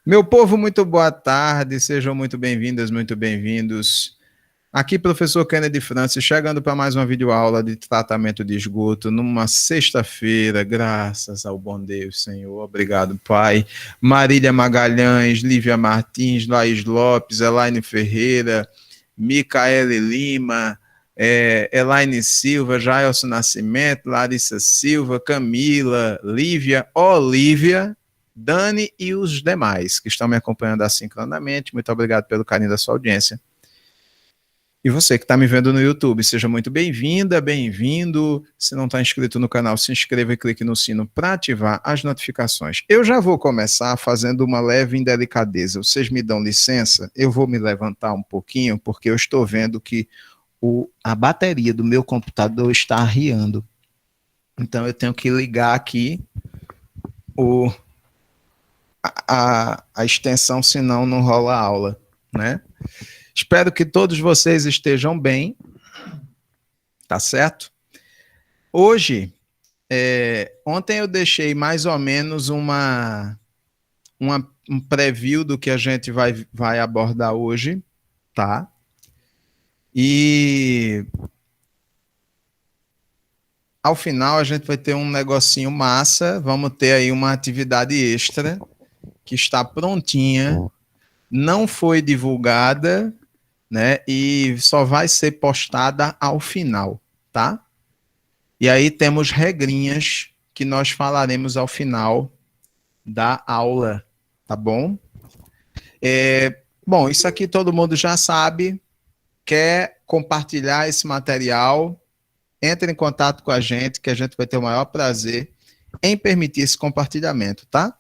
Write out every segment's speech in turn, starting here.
Meu povo, muito boa tarde, sejam muito bem-vindas, muito bem-vindos. Aqui, professor Kennedy Francis, chegando para mais uma videoaula de tratamento de esgoto numa sexta-feira, graças ao bom Deus, Senhor. Obrigado, Pai. Marília Magalhães, Lívia Martins, Laís Lopes, Elaine Ferreira, Micaele Lima, Elaine Silva, Jaelson Nascimento, Larissa Silva, Camila, Lívia, Olívia, Dani e os demais que estão me acompanhando assincronamente. Muito obrigado pelo carinho da sua audiência. E você que está me vendo no YouTube, seja muito bem-vinda, bem-vindo. Se não está inscrito no canal, se inscreva e clique no sino para ativar as notificações. Eu já vou começar fazendo uma leve indelicadeza. Vocês me dão licença? Eu vou me levantar um pouquinho, porque eu estou vendo que a bateria do meu computador está arriando. Então eu tenho que ligar aqui a extensão, senão não rola aula, né? Espero que todos vocês estejam bem, tá certo? Hoje, ontem eu deixei mais ou menos um preview do que a gente vai abordar hoje, tá? E ao final a gente vai ter um negocinho massa, vamos ter aí uma atividade extra que está prontinha, não foi divulgada, né? E só vai ser postada ao final, tá? E aí temos regrinhas que nós falaremos ao final da aula, tá bom? Bom, isso aqui todo mundo já sabe. Quer compartilhar esse material? Entre em contato com a gente, que a gente vai ter o maior prazer em permitir esse compartilhamento, tá?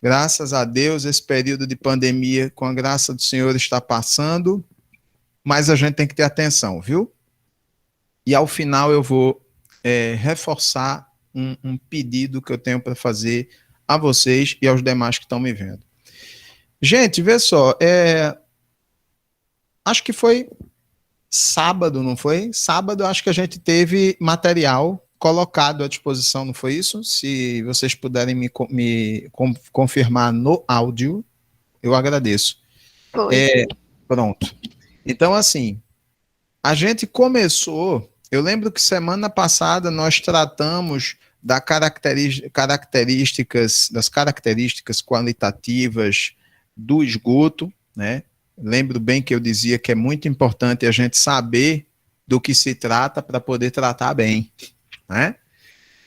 Graças a Deus, esse período de pandemia, com a graça do Senhor, está passando, mas a gente tem que ter atenção, viu? E ao final eu vou reforçar um pedido que eu tenho para fazer a vocês e aos demais que estão me vendo. Gente, vê só, acho que foi sábado, não foi? Sábado acho que a gente teve material colocado à disposição, não foi isso? Se vocês puderem me confirmar no áudio, eu agradeço. Foi, sim. Pronto. Então, assim, a gente começou. Eu lembro que semana passada nós tratamos das características qualitativas do esgoto, né? Lembro bem que eu dizia que é muito importante a gente saber do que se trata para poder tratar bem, né?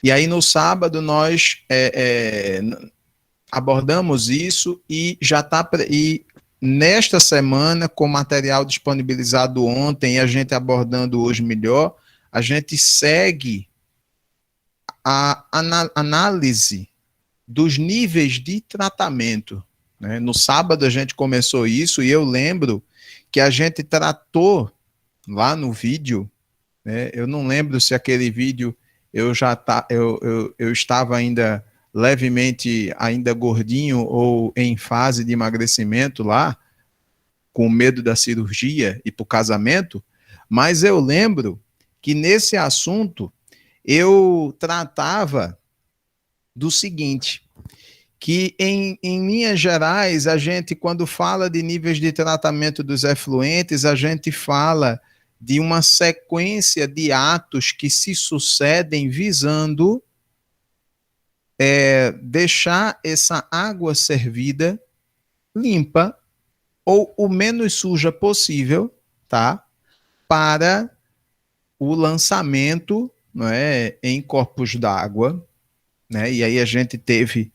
E aí no sábado nós abordamos isso e já está e nesta semana, com material disponibilizado ontem e a gente abordando hoje melhor, a gente segue a análise dos níveis de tratamento, né? No sábado a gente começou isso e eu lembro que a gente tratou lá no vídeo, né? Eu não lembro se aquele vídeo eu estava ainda levemente ainda gordinho ou em fase de emagrecimento lá, com medo da cirurgia e para o casamento, mas eu lembro que nesse assunto eu tratava do seguinte, que em linhas gerais, a gente, quando fala de níveis de tratamento dos efluentes, a gente fala de uma sequência de atos que se sucedem visando deixar essa água servida limpa ou o menos suja possível, tá? Para o lançamento, não é, em corpos d'água, né? E aí a gente teve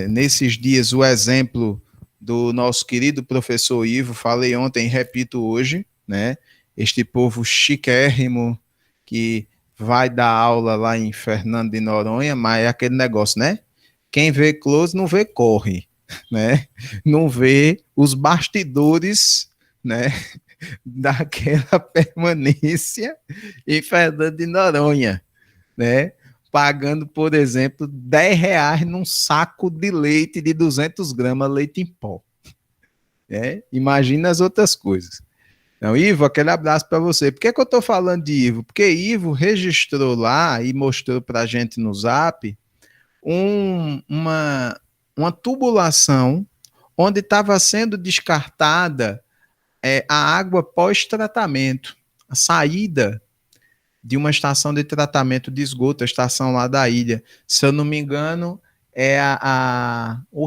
nesses dias o exemplo do nosso querido professor Ivo, falei ontem, repito hoje, né? Este povo chiquérrimo que vai dar aula lá em Fernando de Noronha, mas é aquele negócio, né? Quem vê close não vê corre, né? Não vê os bastidores, né? Daquela permanência em Fernando de Noronha, né? Pagando, por exemplo, R$ 10 num saco de leite de 200 gramas, leite em pó. Imagina as outras coisas. Então, Ivo, aquele abraço para você. Por que eu estou falando de Ivo? Porque Ivo registrou lá e mostrou para a gente no Zap uma tubulação onde estava sendo descartada a água pós-tratamento, a saída de uma estação de tratamento de esgoto, a estação lá da ilha. Se eu não me engano, é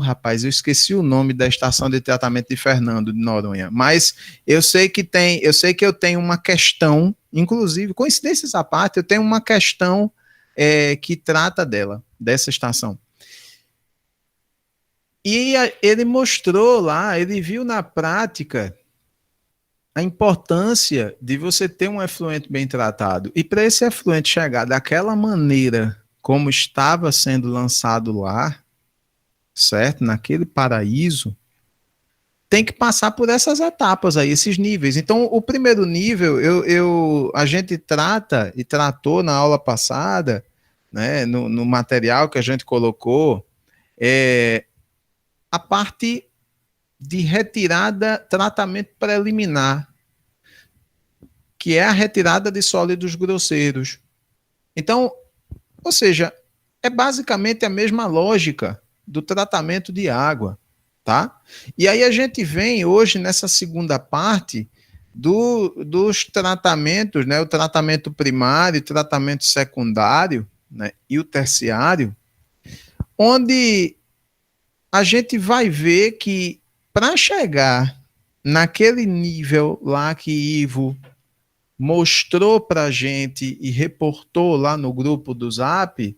rapaz, eu esqueci o nome da estação de tratamento de Fernando de Noronha, mas eu sei que eu tenho uma questão, inclusive, coincidências à parte, eu tenho uma questão que trata dessa estação. E ele mostrou lá, ele viu na prática a importância de você ter um efluente bem tratado. E para esse efluente chegar daquela maneira como estava sendo lançado lá, certo? Naquele paraíso, tem que passar por essas etapas aí, esses níveis. Então, o primeiro nível, a gente trata e tratou na aula passada, né, no material que a gente colocou, a parte de retirada, tratamento preliminar, que é a retirada de sólidos grosseiros. Então, ou seja, é basicamente a mesma lógica do tratamento de água, tá? E aí a gente vem hoje nessa segunda parte dos tratamentos, né? O tratamento primário, o tratamento secundário, né? E o terciário, onde a gente vai ver que para chegar naquele nível lá que Ivo mostrou para a gente e reportou lá no grupo do Zap,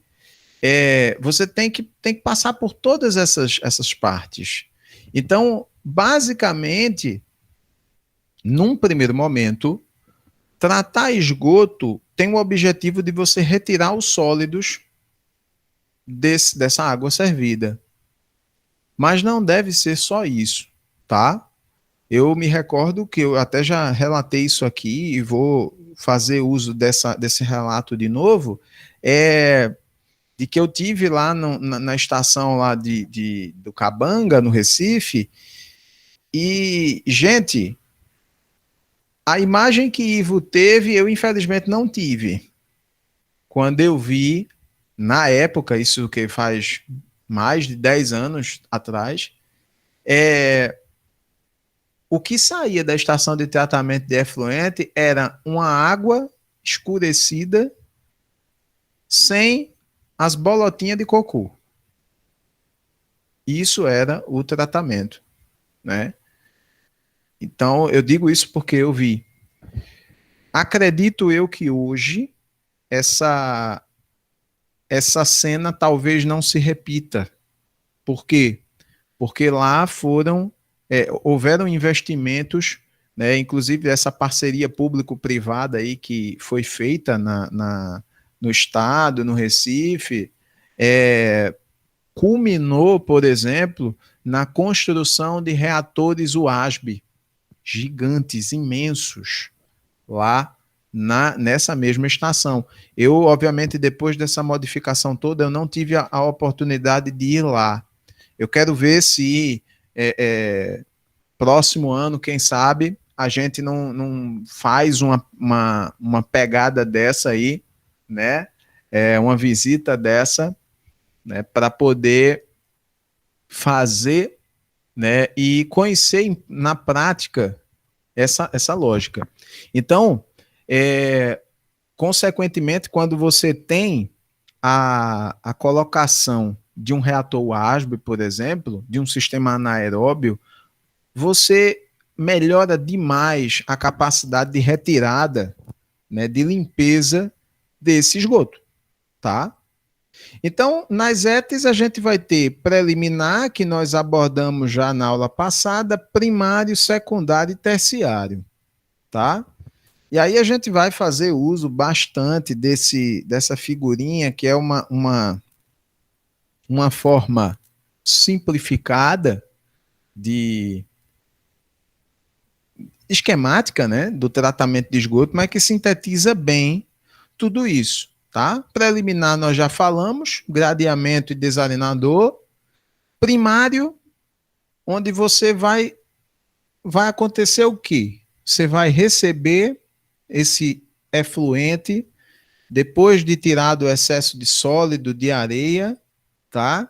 você tem que passar por todas essas partes. Então, basicamente, num primeiro momento, tratar esgoto tem o objetivo de você retirar os sólidos dessa água servida. Mas não deve ser só isso, tá? Eu me recordo que eu até já relatei isso aqui e vou fazer uso desse relato de novo, de que eu tive lá na estação lá do Cabanga, no Recife, e, gente, a imagem que Ivo teve, eu infelizmente não tive. Quando eu vi, na época, isso que faz mais de 10 anos atrás, o que saía da estação de tratamento de efluente era uma água escurecida sem as bolotinhas de cocô. Isso era o tratamento, né? Então, eu digo isso porque eu vi. Acredito eu que hoje essa cena talvez não se repita. Por quê? Porque lá houveram investimentos, né, inclusive essa parceria público-privada aí que foi feita no estado, no Recife, culminou, por exemplo, na construção de reatores UASB, gigantes, imensos, lá nessa mesma estação. Eu, obviamente, depois dessa modificação toda, eu não tive a oportunidade de ir lá. Eu quero ver se próximo ano, quem sabe, a gente não faz uma pegada dessa aí, né? Uma visita dessa, né? Para poder fazer, né? E conhecer na prática essa lógica. Então, consequentemente, quando você tem a colocação de um reator ASB, por exemplo, de um sistema anaeróbio, você melhora demais a capacidade de retirada, né, de limpeza desse esgoto, tá? Então, nas ETs a gente vai ter preliminar, que nós abordamos já na aula passada, primário, secundário e terciário, tá? E aí a gente vai fazer uso bastante dessa figurinha, que é uma forma simplificada de esquemática, né, do tratamento de esgoto, mas que sintetiza bem tudo isso, tá? Preliminar nós já falamos, gradeamento e desalinador. Primário, onde você vai acontecer o quê? Você vai receber esse efluente depois de tirado o excesso de sólido, de areia, tá?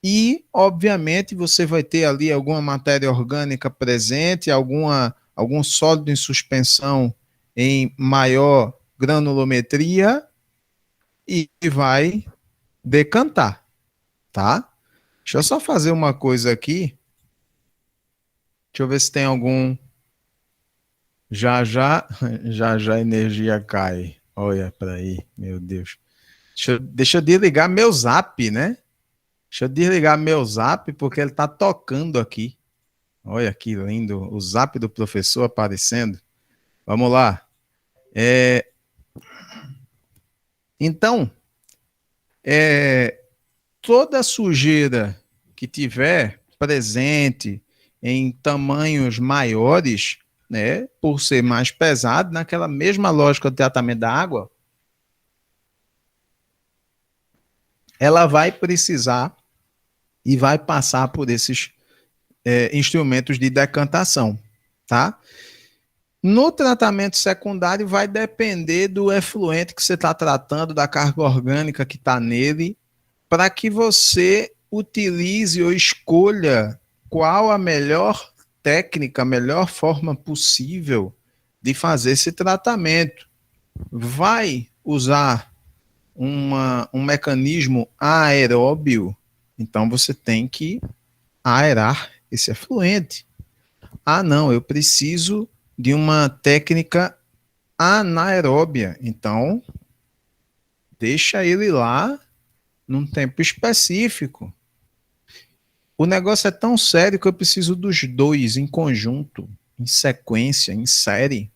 E, obviamente, você vai ter ali alguma matéria orgânica presente, algum sólido em suspensão em maior granulometria e vai decantar, tá? Deixa eu só fazer uma coisa aqui. Deixa eu ver se tem algum. Já já, já já a energia cai. Olha para aí, meu Deus. Deixa eu desligar meu zap, né? Deixa eu desligar meu zap porque ele tá tocando aqui. Olha que lindo, o zap do professor aparecendo. Vamos lá. É, então, é, toda sujeira que tiver presente em tamanhos maiores, né, por ser mais pesado, naquela mesma lógica do tratamento da água, ela vai precisar e vai passar por esses instrumentos de decantação, tá? No tratamento secundário vai depender do efluente que você está tratando, da carga orgânica que está nele, para que você utilize ou escolha qual a melhor técnica, a melhor forma possível de fazer esse tratamento. Vai usar um mecanismo aeróbio, então você tem que aerar esse efluente. Ah, não, eu preciso de uma técnica anaeróbia, então deixa ele lá num tempo específico. O negócio é tão sério que eu preciso dos dois em conjunto, em sequência, em série.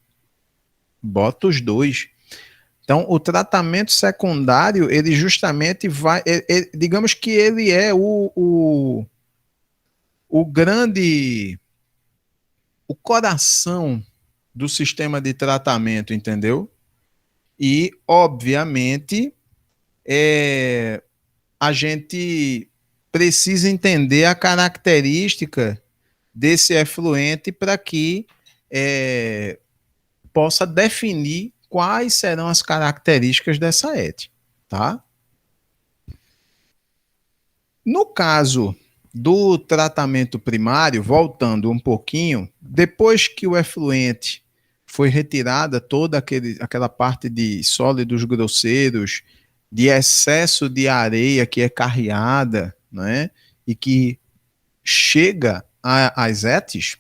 Bota os dois. Então, o tratamento secundário, ele justamente vai. Digamos que ele é o grande. O coração do sistema de tratamento, entendeu? E, obviamente, a gente precisa entender a característica desse efluente para que é, possa definir quais serão as características dessa ET, tá? No caso do tratamento primário, voltando um pouquinho, depois que o efluente foi retirada toda aquela parte de sólidos grosseiros, de excesso de areia que é carreada, né, e que chega às etes,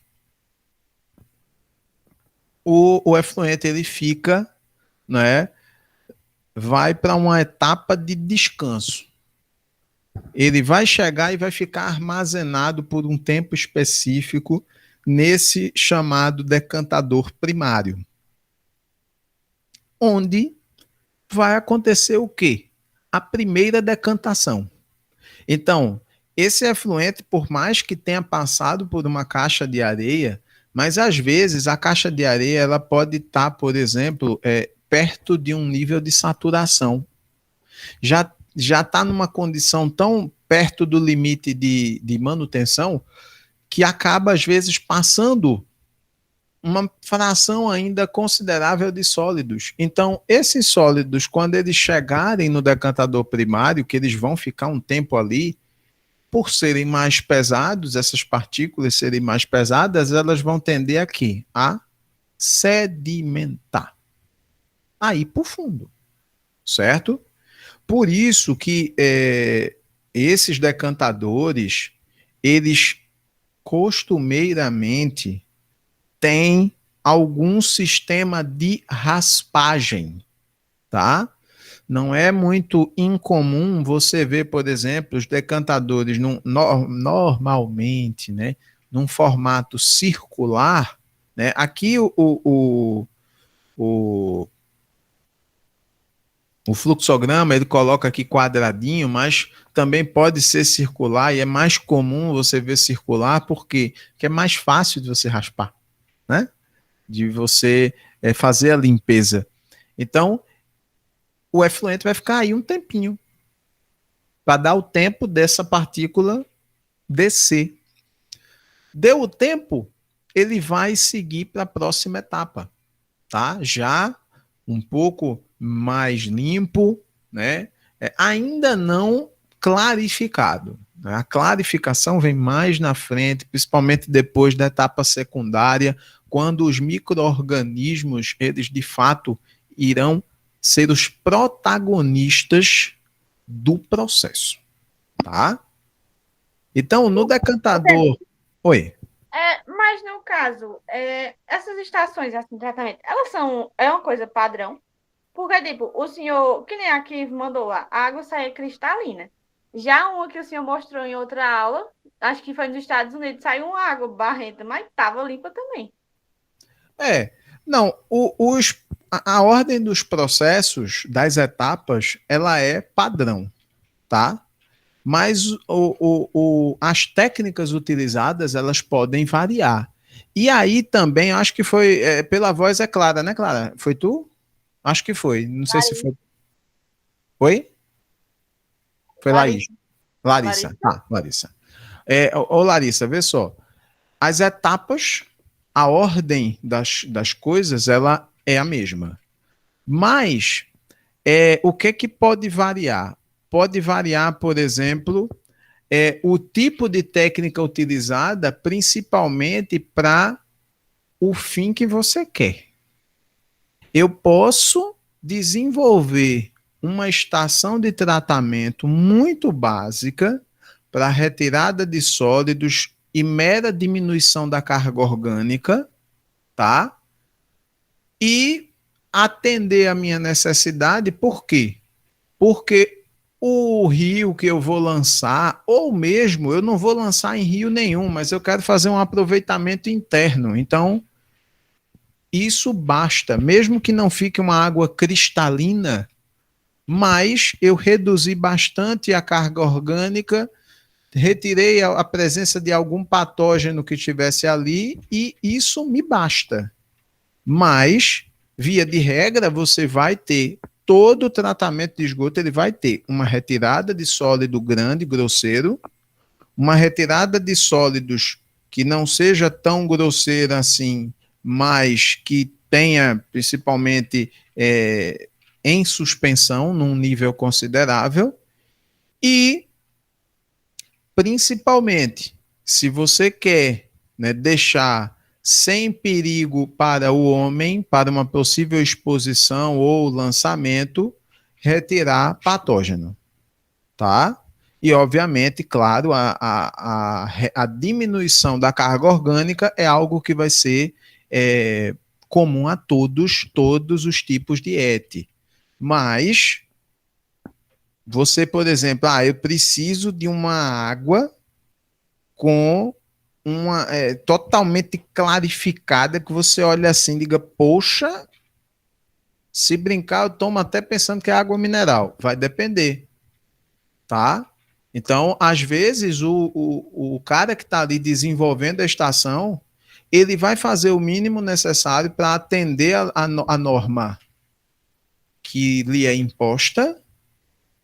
o efluente ele fica, né, vai para uma etapa de descanso. Ele vai chegar e vai ficar armazenado por um tempo específico nesse chamado decantador primário, onde vai acontecer o quê? A primeira decantação. Então, esse efluente, por mais que tenha passado por uma caixa de areia, mas às vezes a caixa de areia ela pode estar, por exemplo, perto de um nível de saturação. Já está numa condição tão perto do limite de manutenção que acaba, às vezes, passando uma fração ainda considerável de sólidos. Então, esses sólidos, quando eles chegarem no decantador primário, que eles vão ficar um tempo ali, por serem mais pesados, essas partículas serem mais pesadas, elas vão tender aqui a sedimentar, a ir para o fundo, certo? Por isso que esses decantadores, eles costumeiramente têm algum sistema de raspagem, tá? Não é muito incomum você ver, por exemplo, os decantadores normalmente, né, num formato circular, né? Aqui o, o fluxograma ele coloca aqui quadradinho, mas também pode ser circular e é mais comum você ver circular porque é mais fácil de você raspar, né? De você fazer a limpeza. Então, o efluente vai ficar aí um tempinho para dar o tempo dessa partícula descer. Deu o tempo, ele vai seguir para a próxima etapa, tá? Já um pouco mais limpo, né? Ainda não clarificado. A clarificação vem mais na frente, principalmente depois da etapa secundária, quando os micro-organismos, eles de fato irão ser os protagonistas do processo, tá? Então, no decantador... Oi. Mas no caso, essas estações assim, de tratamento, elas são, é uma coisa padrão? Porque, tipo, o senhor, que nem aqui mandou lá, a água sai cristalina. Já uma que o senhor mostrou em outra aula, acho que foi nos Estados Unidos, saiu uma água barrenta, mas estava limpa também. Não, a ordem dos processos, das etapas, ela é padrão, tá? Mas as técnicas utilizadas, elas podem variar. E aí também, acho que foi, pela voz é Clara, né, Clara? Foi tu? Acho que foi, não sei se foi. Oi? Foi Laís. Larissa, Larissa, Larissa? tá, Larissa. Larissa, vê só. As etapas, a ordem das coisas, ela é a mesma. Mas, o que pode variar? Pode variar, por exemplo, o tipo de técnica utilizada, principalmente para o fim que você quer. Eu posso desenvolver uma estação de tratamento muito básica para retirada de sólidos e mera diminuição da carga orgânica, tá? E atender a minha necessidade, por quê? Porque o rio que eu vou lançar, ou mesmo eu não vou lançar em rio nenhum, mas eu quero fazer um aproveitamento interno. Então, isso basta, mesmo que não fique uma água cristalina, mas eu reduzi bastante a carga orgânica, retirei a presença de algum patógeno que estivesse ali e isso me basta. Mas, via de regra, você vai ter todo o tratamento de esgoto, ele vai ter uma retirada de sólido grande, grosseiro, uma retirada de sólidos que não seja tão grosseira assim, mas que tenha principalmente em suspensão, num nível considerável, e principalmente, se você quer, né, deixar sem perigo para o homem, para uma possível exposição ou lançamento, retirar patógeno, tá? E, obviamente, claro, a diminuição da carga orgânica é algo que vai ser comum a todos os tipos de ET. Mas você, por exemplo, eu preciso de uma água com uma totalmente clarificada que você olha assim e diga, poxa, se brincar, eu tomo até pensando que é água mineral. Vai depender, tá? Então, às vezes, o cara que está ali desenvolvendo a estação, ele vai fazer o mínimo necessário para atender a norma que lhe é imposta,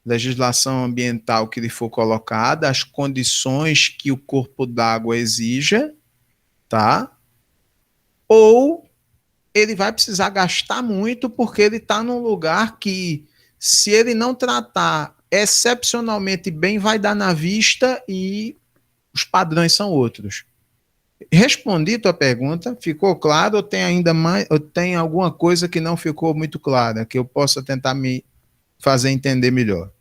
legislação ambiental que lhe for colocada, as condições que o corpo d'água exija, tá? Ou ele vai precisar gastar muito porque ele está num lugar que, se ele não tratar excepcionalmente bem, vai dar na vista e os padrões são outros. Respondi tua pergunta, ficou claro ou tem ainda mais, ou tem alguma coisa que não ficou muito clara, que eu possa tentar me fazer entender melhor?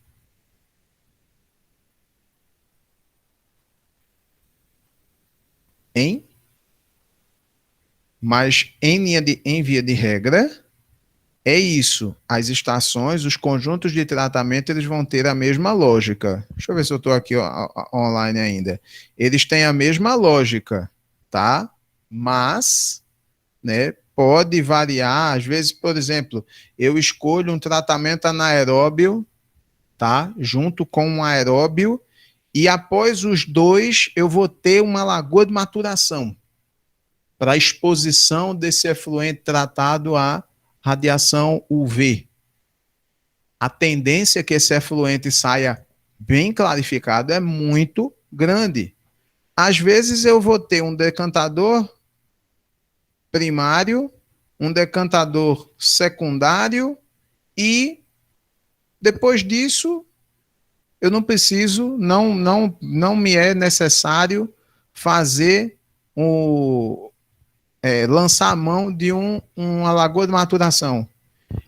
Hein? Mas em via de regra, é isso. As estações, os conjuntos de tratamento, eles vão ter a mesma lógica. Deixa eu ver se eu estou aqui online ainda. Eles têm a mesma lógica, tá? Mas, né, pode variar. Às vezes, por exemplo, eu escolho um tratamento anaeróbio, tá? Junto com um aeróbio, e após os dois, eu vou ter uma lagoa de maturação para a exposição desse efluente tratado à radiação UV. A tendência que esse efluente saia bem clarificado é muito grande. Às vezes eu vou ter um decantador primário, um decantador secundário e depois disso eu não preciso, não me é necessário fazer lançar a mão de uma lagoa de maturação.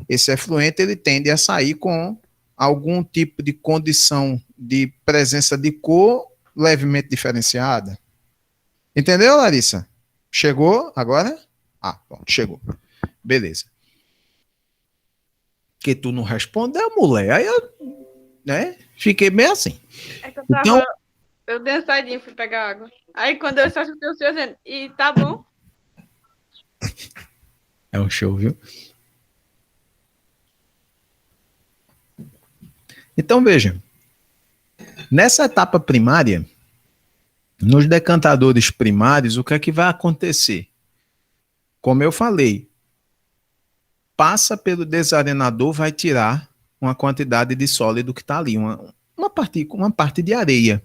Esse efluente ele tende a sair com algum tipo de condição de presença de cor levemente diferenciada. Entendeu, Larissa? Chegou agora? Ah, pronto, chegou. Beleza. Que tu não respondeu, mulher. Aí eu, né, fiquei meio assim. É que eu Então, eu dei uma saidinha, fui pegar água. Aí quando eu só escutei o senhor dizendo, e tá bom? é um show, viu? Então, veja. Nessa etapa primária, nos decantadores primários, o que é que vai acontecer? Como eu falei, passa pelo desarenador, vai tirar uma quantidade de sólido que está ali, uma parte de areia.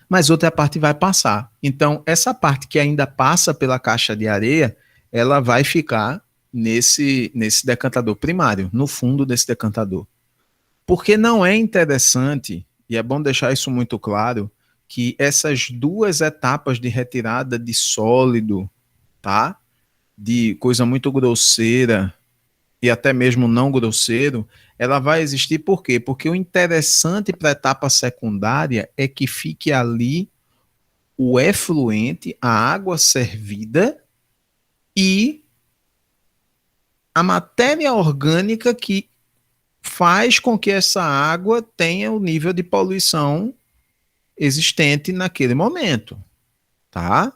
Mas outra parte vai passar. Então, essa parte que ainda passa pela caixa de areia, ela vai ficar nesse decantador primário, no fundo desse decantador. Porque não é interessante, e é bom deixar isso muito claro, que essas duas etapas de retirada de sólido, tá? De coisa muito grosseira e até mesmo não grosseiro, ela vai existir por quê? Porque o interessante para a etapa secundária é que fique ali o efluente, a água servida e a matéria orgânica que faz com que essa água tenha o nível de poluição existente naquele momento, tá?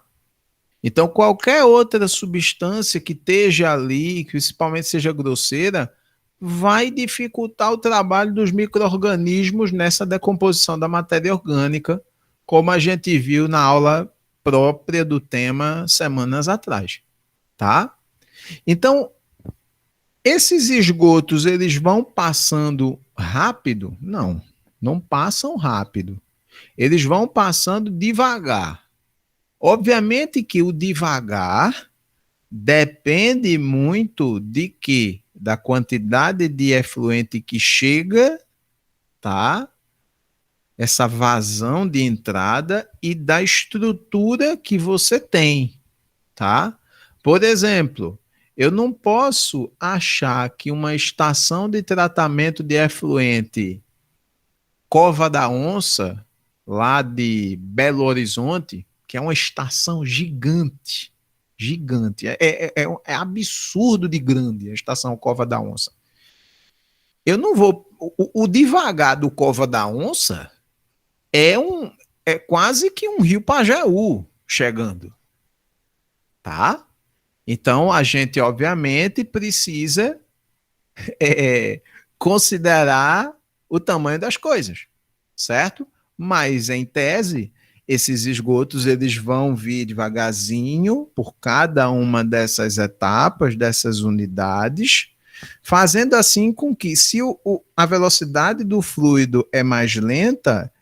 Então, qualquer outra substância que esteja ali, que principalmente seja grosseira, vai dificultar o trabalho dos micro-organismos nessa decomposição da matéria orgânica, como a gente viu na aula própria do tema semanas atrás, tá? Então, esses esgotos, eles vão passando rápido? Não, não passam rápido. Eles vão passando devagar. Obviamente que o devagar depende muito de quê? Da quantidade de efluente que chega, tá? Essa vazão de entrada e da estrutura que você tem, tá? Por exemplo, eu não posso achar que uma estação de tratamento de efluente Cova da Onça, lá de Belo Horizonte, que é uma estação gigante, gigante, é absurdo de grande a estação Cova da Onça. Eu não vou. O devagar do Cova da Onça é quase que um rio Pajeú chegando, tá? Então a gente obviamente precisa considerar o tamanho das coisas, certo? Mas em tese esses esgotos eles vão vir devagarzinho por cada uma dessas etapas, dessas unidades, fazendo assim com que, se a velocidade do fluido é mais lenta,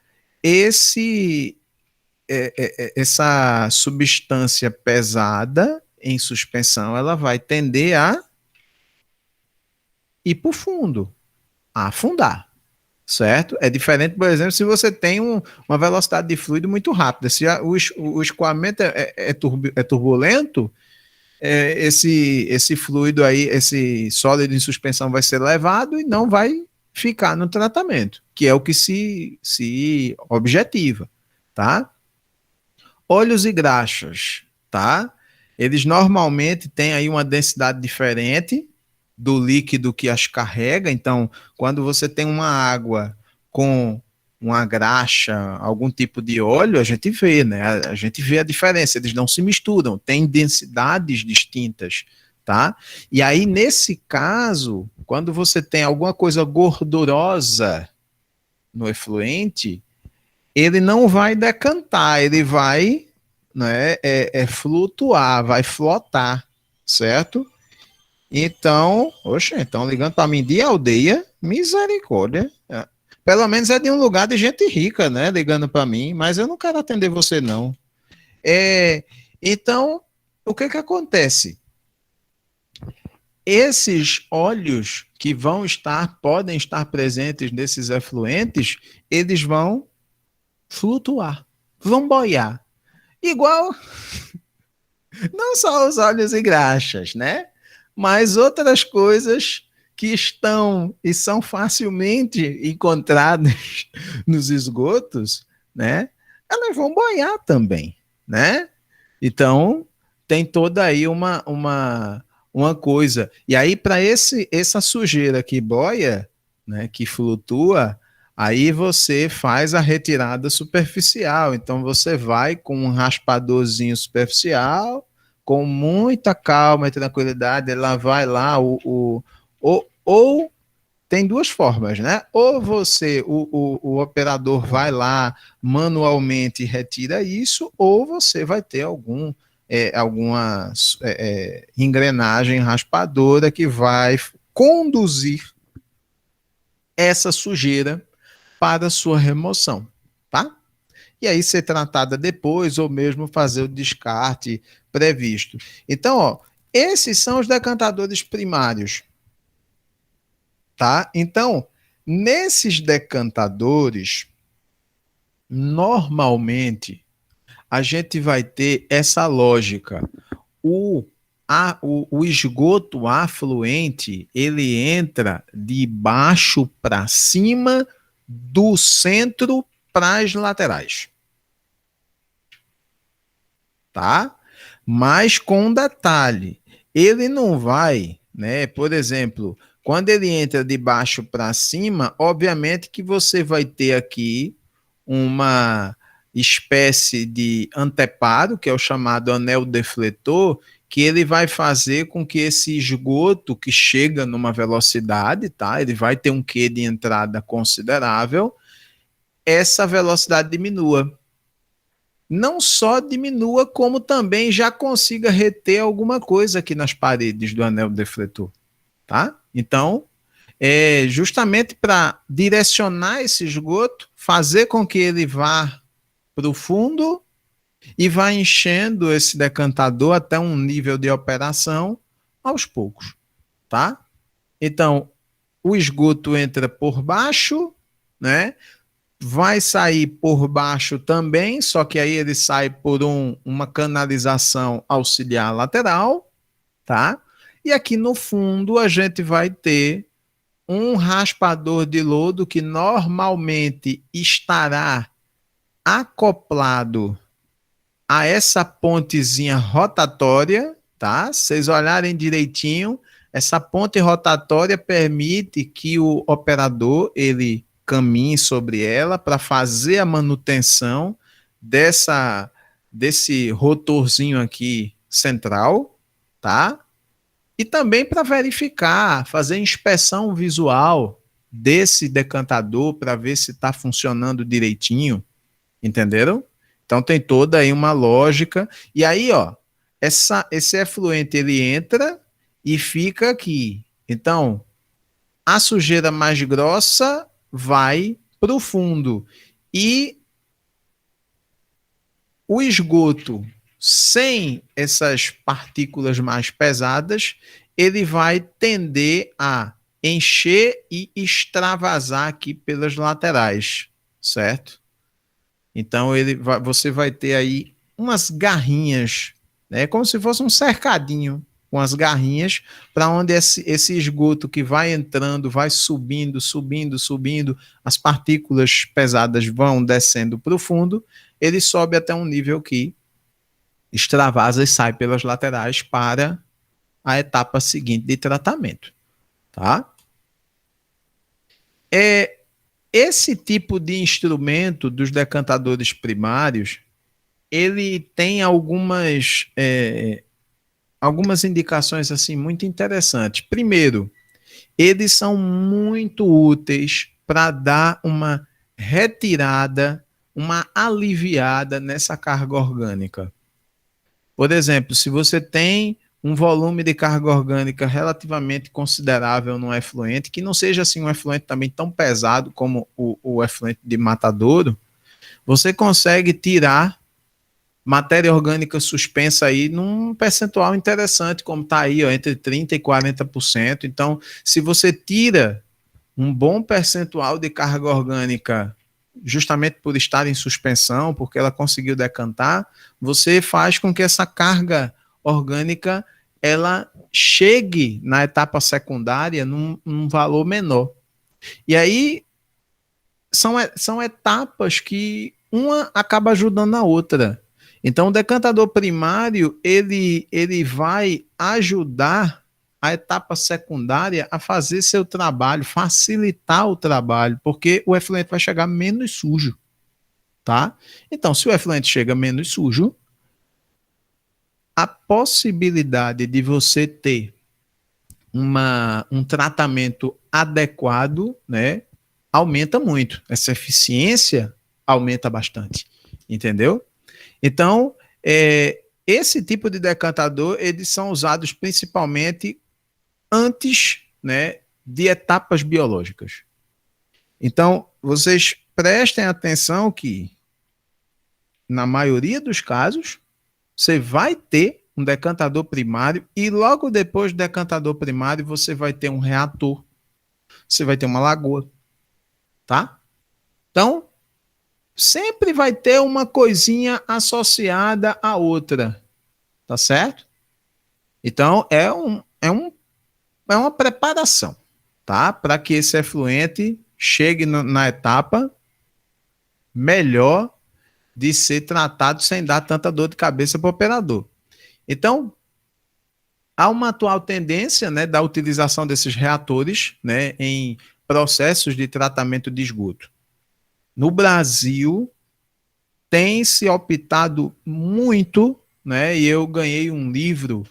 essa substância pesada em suspensão, ela vai tender a ir para o fundo, a afundar, certo? É diferente, por exemplo, se você tem uma velocidade de fluido muito rápida, se o escoamento é turbulento, esse fluido aí, esse sólido em suspensão vai ser levado e não vai ficar no tratamento, que é o que se objetiva, tá? Óleos e graxas, tá? Eles normalmente têm aí uma densidade diferente do líquido que as carrega. Então, quando você tem uma água com uma graxa, algum tipo de óleo, a gente vê, né? A gente vê a diferença, eles não se misturam, têm densidades distintas, tá? E aí, nesse caso, quando você tem alguma coisa gordurosa no efluente, ele não vai decantar, ele vai, né, flutuar, vai flotar, certo? Então, oxe, estão ligando para mim de aldeia, misericórdia. Pelo menos é de um lugar de gente rica, né? Ligando para mim, mas eu não quero atender você, não. Então, o que acontece? esses óleos que podem estar presentes nesses efluentes, eles vão flutuar, vão boiar. Igual, não só os óleos e graxas, né? Mas outras coisas que estão e são facilmente encontradas nos esgotos, né? Elas vão boiar também, né? Então, tem toda aí uma coisa. E aí, para essa sujeira que boia, né, que flutua, aí você faz a retirada superficial. Então, você vai com um raspadorzinho superficial, com muita calma e tranquilidade, ela vai lá, ou tem duas formas, né? Ou o operador vai lá manualmente e retira isso, ou você vai ter alguma engrenagem raspadora que vai conduzir essa sujeira para sua remoção, tá? E aí ser tratada depois, ou mesmo fazer o descarte previsto. Então, ó, esses são os decantadores primários, tá? Então, nesses decantadores, normalmente, a gente vai ter essa lógica. O esgoto afluente, ele entra de baixo para cima, do centro para as laterais. Tá? Mas com um detalhe, ele não vai, né? Por exemplo, quando ele entra de baixo para cima, obviamente que você vai ter aqui uma espécie de anteparo, que é o chamado anel defletor, que ele vai fazer com que esse esgoto que chega numa velocidade, tá? Ele vai ter um quê de entrada considerável, essa velocidade diminua. Não só diminua, como também já consiga reter alguma coisa aqui nas paredes do anel defletor, tá? Então, é justamente para direcionar esse esgoto, fazer com que ele vá para o fundo e vá enchendo esse decantador até um nível de operação aos poucos, tá? Então, o esgoto entra por baixo, né? Vai sair por baixo também, só que aí ele sai por uma canalização auxiliar lateral, tá? E aqui no fundo a gente vai ter um raspador de lodo que normalmente estará acoplado a essa pontezinha rotatória, tá? Se vocês olharem direitinho, essa ponte rotatória permite que o operador ele caminhe sobre ela para fazer a manutenção desse rotorzinho aqui central, tá? E também para verificar, fazer inspeção visual desse decantador para ver se está funcionando direitinho, entenderam? Então tem toda aí uma lógica. E aí, ó, esse efluente ele entra e fica aqui. Então, a sujeira mais grossa vai para o fundo. E o esgoto sem essas partículas mais pesadas, ele vai tender a encher e extravasar aqui pelas laterais, certo? Então você vai ter aí umas garrinhas, né? Como se fosse um cercadinho com as garrinhas para onde esse esgoto que vai entrando, vai subindo, subindo, subindo, as partículas pesadas vão descendo para o fundo, ele sobe até um nível que extravasa e sai pelas laterais para a etapa seguinte de tratamento, tá? Esse tipo de instrumento dos decantadores primários, ele tem algumas indicações assim muito interessantes. Primeiro, eles são muito úteis para dar uma retirada, uma aliviada nessa carga orgânica. Por exemplo, se você tem um volume de carga orgânica relativamente considerável no efluente, que não seja assim um efluente também tão pesado como o efluente de matadouro, você consegue tirar matéria orgânica suspensa aí num percentual interessante, como está aí, ó, entre 30% e 40%. Então, se você tira um bom percentual de carga orgânica, justamente por estar em suspensão, porque ela conseguiu decantar, você faz com que essa carga orgânica ela chegue na etapa secundária num valor menor. E aí são etapas que uma acaba ajudando a outra. Então, o decantador primário, ele vai ajudar a etapa secundária a fazer seu trabalho, facilitar o trabalho, porque o efluente vai chegar menos sujo, tá? Então, se o efluente chega menos sujo, a possibilidade de você ter um tratamento adequado, né, aumenta muito. Essa eficiência aumenta bastante, entendeu? Então, esse tipo de decantador, eles são usados principalmente antes, né, de etapas biológicas. Então, vocês prestem atenção que, na maioria dos casos, você vai ter um decantador primário e logo depois do decantador primário você vai ter um reator, você vai ter uma lagoa, tá? Então, sempre vai ter uma coisinha associada à outra, tá certo? Então, é uma preparação, tá? Para que esse efluente chegue na etapa melhor de ser tratado sem dar tanta dor de cabeça para o operador. Então, há uma atual tendência, né, da utilização desses reatores, né, em processos de tratamento de esgoto. No Brasil, tem se optado muito, né, e eu ganhei um livro,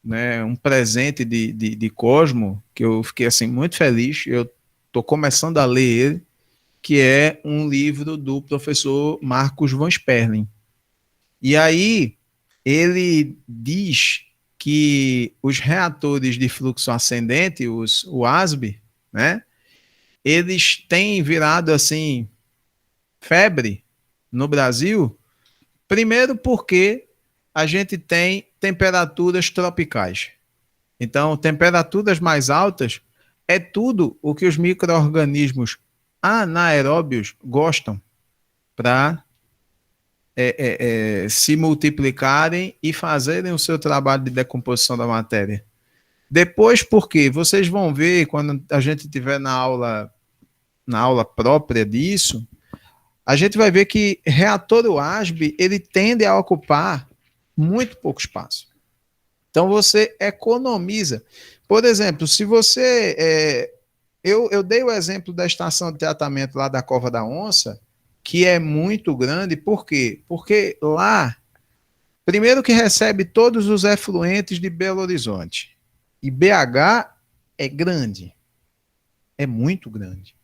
né, um presente de Cosmo, que eu fiquei assim, muito feliz, eu estou começando a ler ele, que é um livro do professor Marcos Van Sperling. E aí, ele diz que os reatores de fluxo ascendente, o ASB, né, eles têm virado assim febre no Brasil, primeiro porque a gente tem temperaturas tropicais. Então, temperaturas mais altas é tudo o que os micro-organismos anaeróbios gostam para se multiplicarem e fazerem o seu trabalho de decomposição da matéria. Depois, porque vocês vão ver quando a gente estiver na aula própria disso, a gente vai ver que reator UASB ele tende a ocupar muito pouco espaço. Então você economiza. Por exemplo, se você. Eu dei o exemplo da estação de tratamento lá da Cova da Onça, que é muito grande, por quê? Porque lá, primeiro que recebe todos os efluentes de Belo Horizonte. E BH é grande. É muito grande.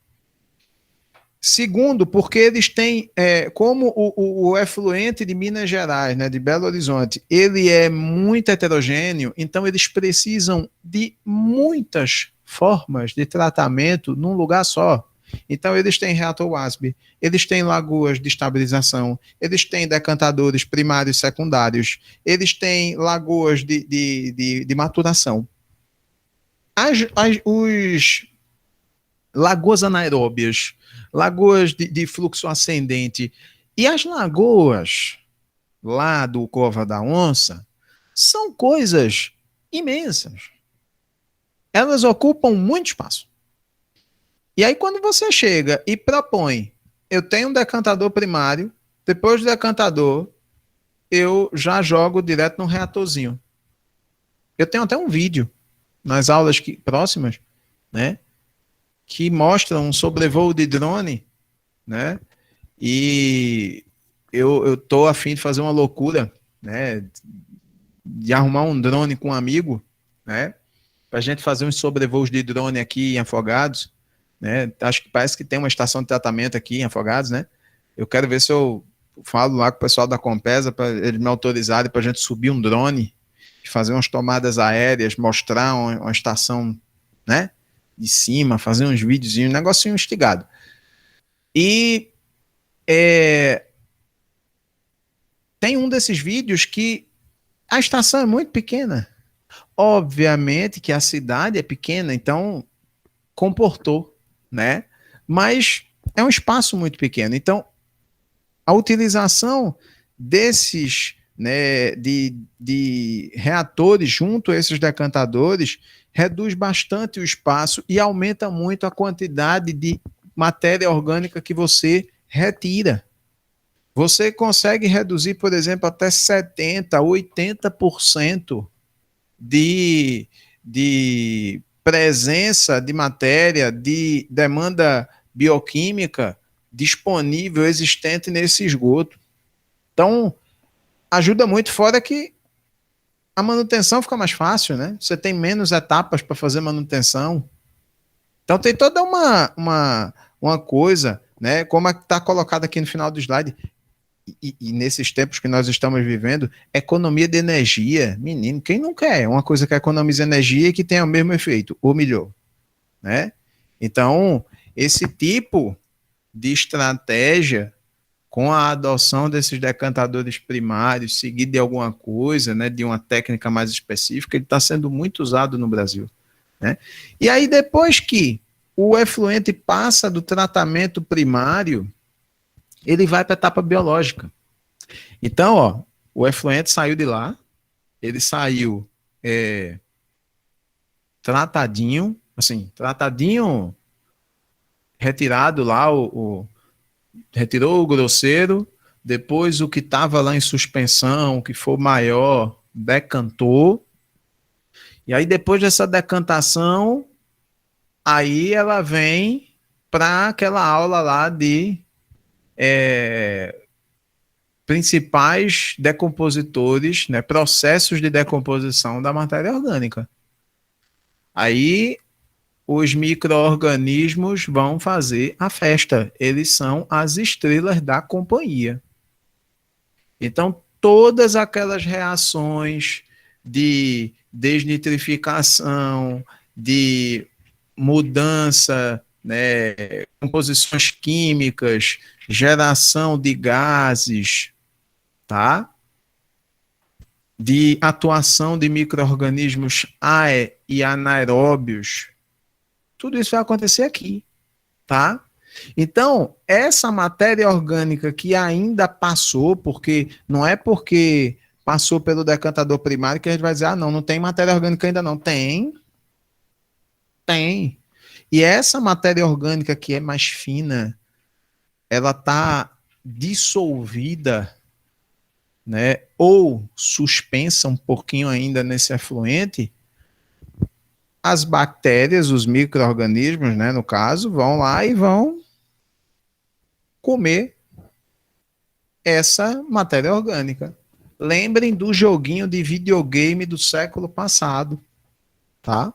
Segundo, porque eles têm, como o efluente de Minas Gerais, né, de Belo Horizonte, ele é muito heterogêneo, então eles precisam de muitas formas de tratamento num lugar só. Então eles têm reator WASB, eles têm lagoas de estabilização, eles têm decantadores primários e secundários, eles têm lagoas de maturação. Os lagoas anaeróbias, lagoas de fluxo ascendente. E as lagoas lá do Cova da Onça são coisas imensas. Elas ocupam muito espaço. E aí, quando você chega e propõe, eu tenho um decantador primário, depois do decantador, eu já jogo direto no reatorzinho. Eu tenho até um vídeo nas aulas próximas, né? Que mostra um sobrevoo de drone, né? E eu tô a fim de fazer uma loucura, né? De arrumar um drone com um amigo, né? Pra gente fazer uns sobrevoos de drone aqui em Afogados, né? Acho que parece que tem uma estação de tratamento aqui em Afogados, né? Eu quero ver se eu falo lá com o pessoal da Compesa para eles me autorizarem para a gente subir um drone, fazer umas tomadas aéreas, mostrar uma estação, né? De cima, fazer uns videozinhos, um negocinho instigado. E tem um desses vídeos que a estação é muito pequena. Obviamente que a cidade é pequena, então comportou, né? Mas é um espaço muito pequeno. Então, a utilização desses, né, de reatores junto a esses decantadores reduz bastante o espaço e aumenta muito a quantidade de matéria orgânica que você retira. Você consegue reduzir, por exemplo, até 70%, 80% de presença de matéria, de demanda bioquímica disponível, existente nesse esgoto. Então, ajuda muito, fora que a manutenção fica mais fácil, né? Você tem menos etapas para fazer manutenção. Então, tem toda uma coisa, né? Como está colocado aqui no final do slide, e nesses tempos que nós estamos vivendo, economia de energia, menino, quem não quer uma coisa que economiza energia e que tenha o mesmo efeito, ou melhor, né? Então, esse tipo de estratégia, com a adoção desses decantadores primários, seguido de alguma coisa, né, de uma técnica mais específica, ele está sendo muito usado no Brasil, né? E aí, depois que o efluente passa do tratamento primário, ele vai para a etapa biológica. Então, ó, o efluente saiu de lá, ele saiu tratadinho, assim, tratadinho, retirado lá, retirou o grosseiro, depois o que estava lá em suspensão, que for maior, decantou, e aí depois dessa decantação, aí ela vem para aquela aula lá de principais decompositores, né, processos de decomposição da matéria orgânica. Aí os micro-organismos vão fazer a festa. Eles são as estrelas da companhia. Então, todas aquelas reações de desnitrificação, de mudança, né, composições químicas, geração de gases, tá? De atuação de micro-organismos e anaeróbios, tudo isso vai acontecer aqui, tá? Então, essa matéria orgânica que ainda passou, porque não é porque passou pelo decantador primário que a gente vai dizer, ah, não tem matéria orgânica ainda não. Tem. E essa matéria orgânica que é mais fina, ela está dissolvida, né, ou suspensa um pouquinho ainda nesse efluente. As bactérias, os micro-organismos, né, no caso, vão lá e vão comer essa matéria orgânica. Lembrem do joguinho de videogame do século passado, tá?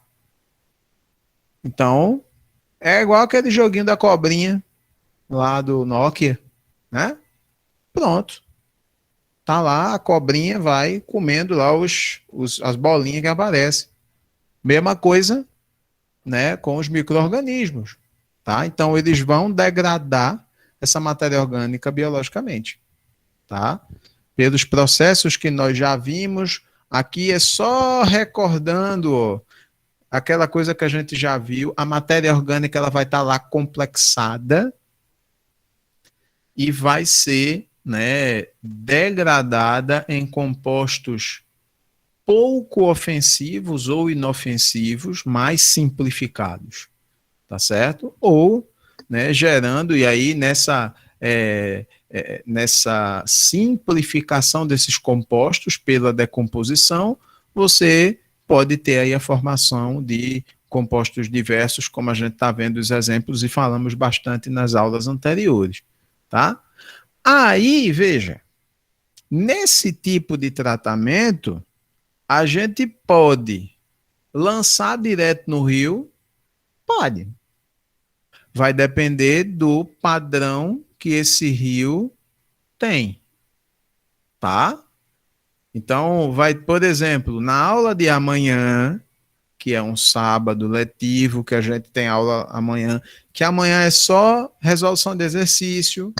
Então, é igual aquele joguinho da cobrinha lá do Nokia, né? Pronto. Tá lá, a cobrinha vai comendo lá as bolinhas que aparecem. Mesma coisa, né, com os micro-organismos, tá? Então, eles vão degradar essa matéria orgânica biologicamente, tá? Pelos processos que nós já vimos, aqui é só recordando, ó, aquela coisa que a gente já viu, a matéria orgânica ela vai estar lá complexada e vai ser, né, degradada em compostos pouco ofensivos ou inofensivos, mais simplificados, tá certo? Ou, né, gerando, e aí nessa simplificação desses compostos pela decomposição, você pode ter aí a formação de compostos diversos, como a gente está vendo os exemplos e falamos bastante nas aulas anteriores, tá? Aí, veja, nesse tipo de tratamento, a gente pode lançar direto no rio? Pode. Vai depender do padrão que esse rio tem, tá? Então, vai, por exemplo, na aula de amanhã, que é um sábado letivo, que a gente tem aula amanhã, que amanhã é só resolução de exercício,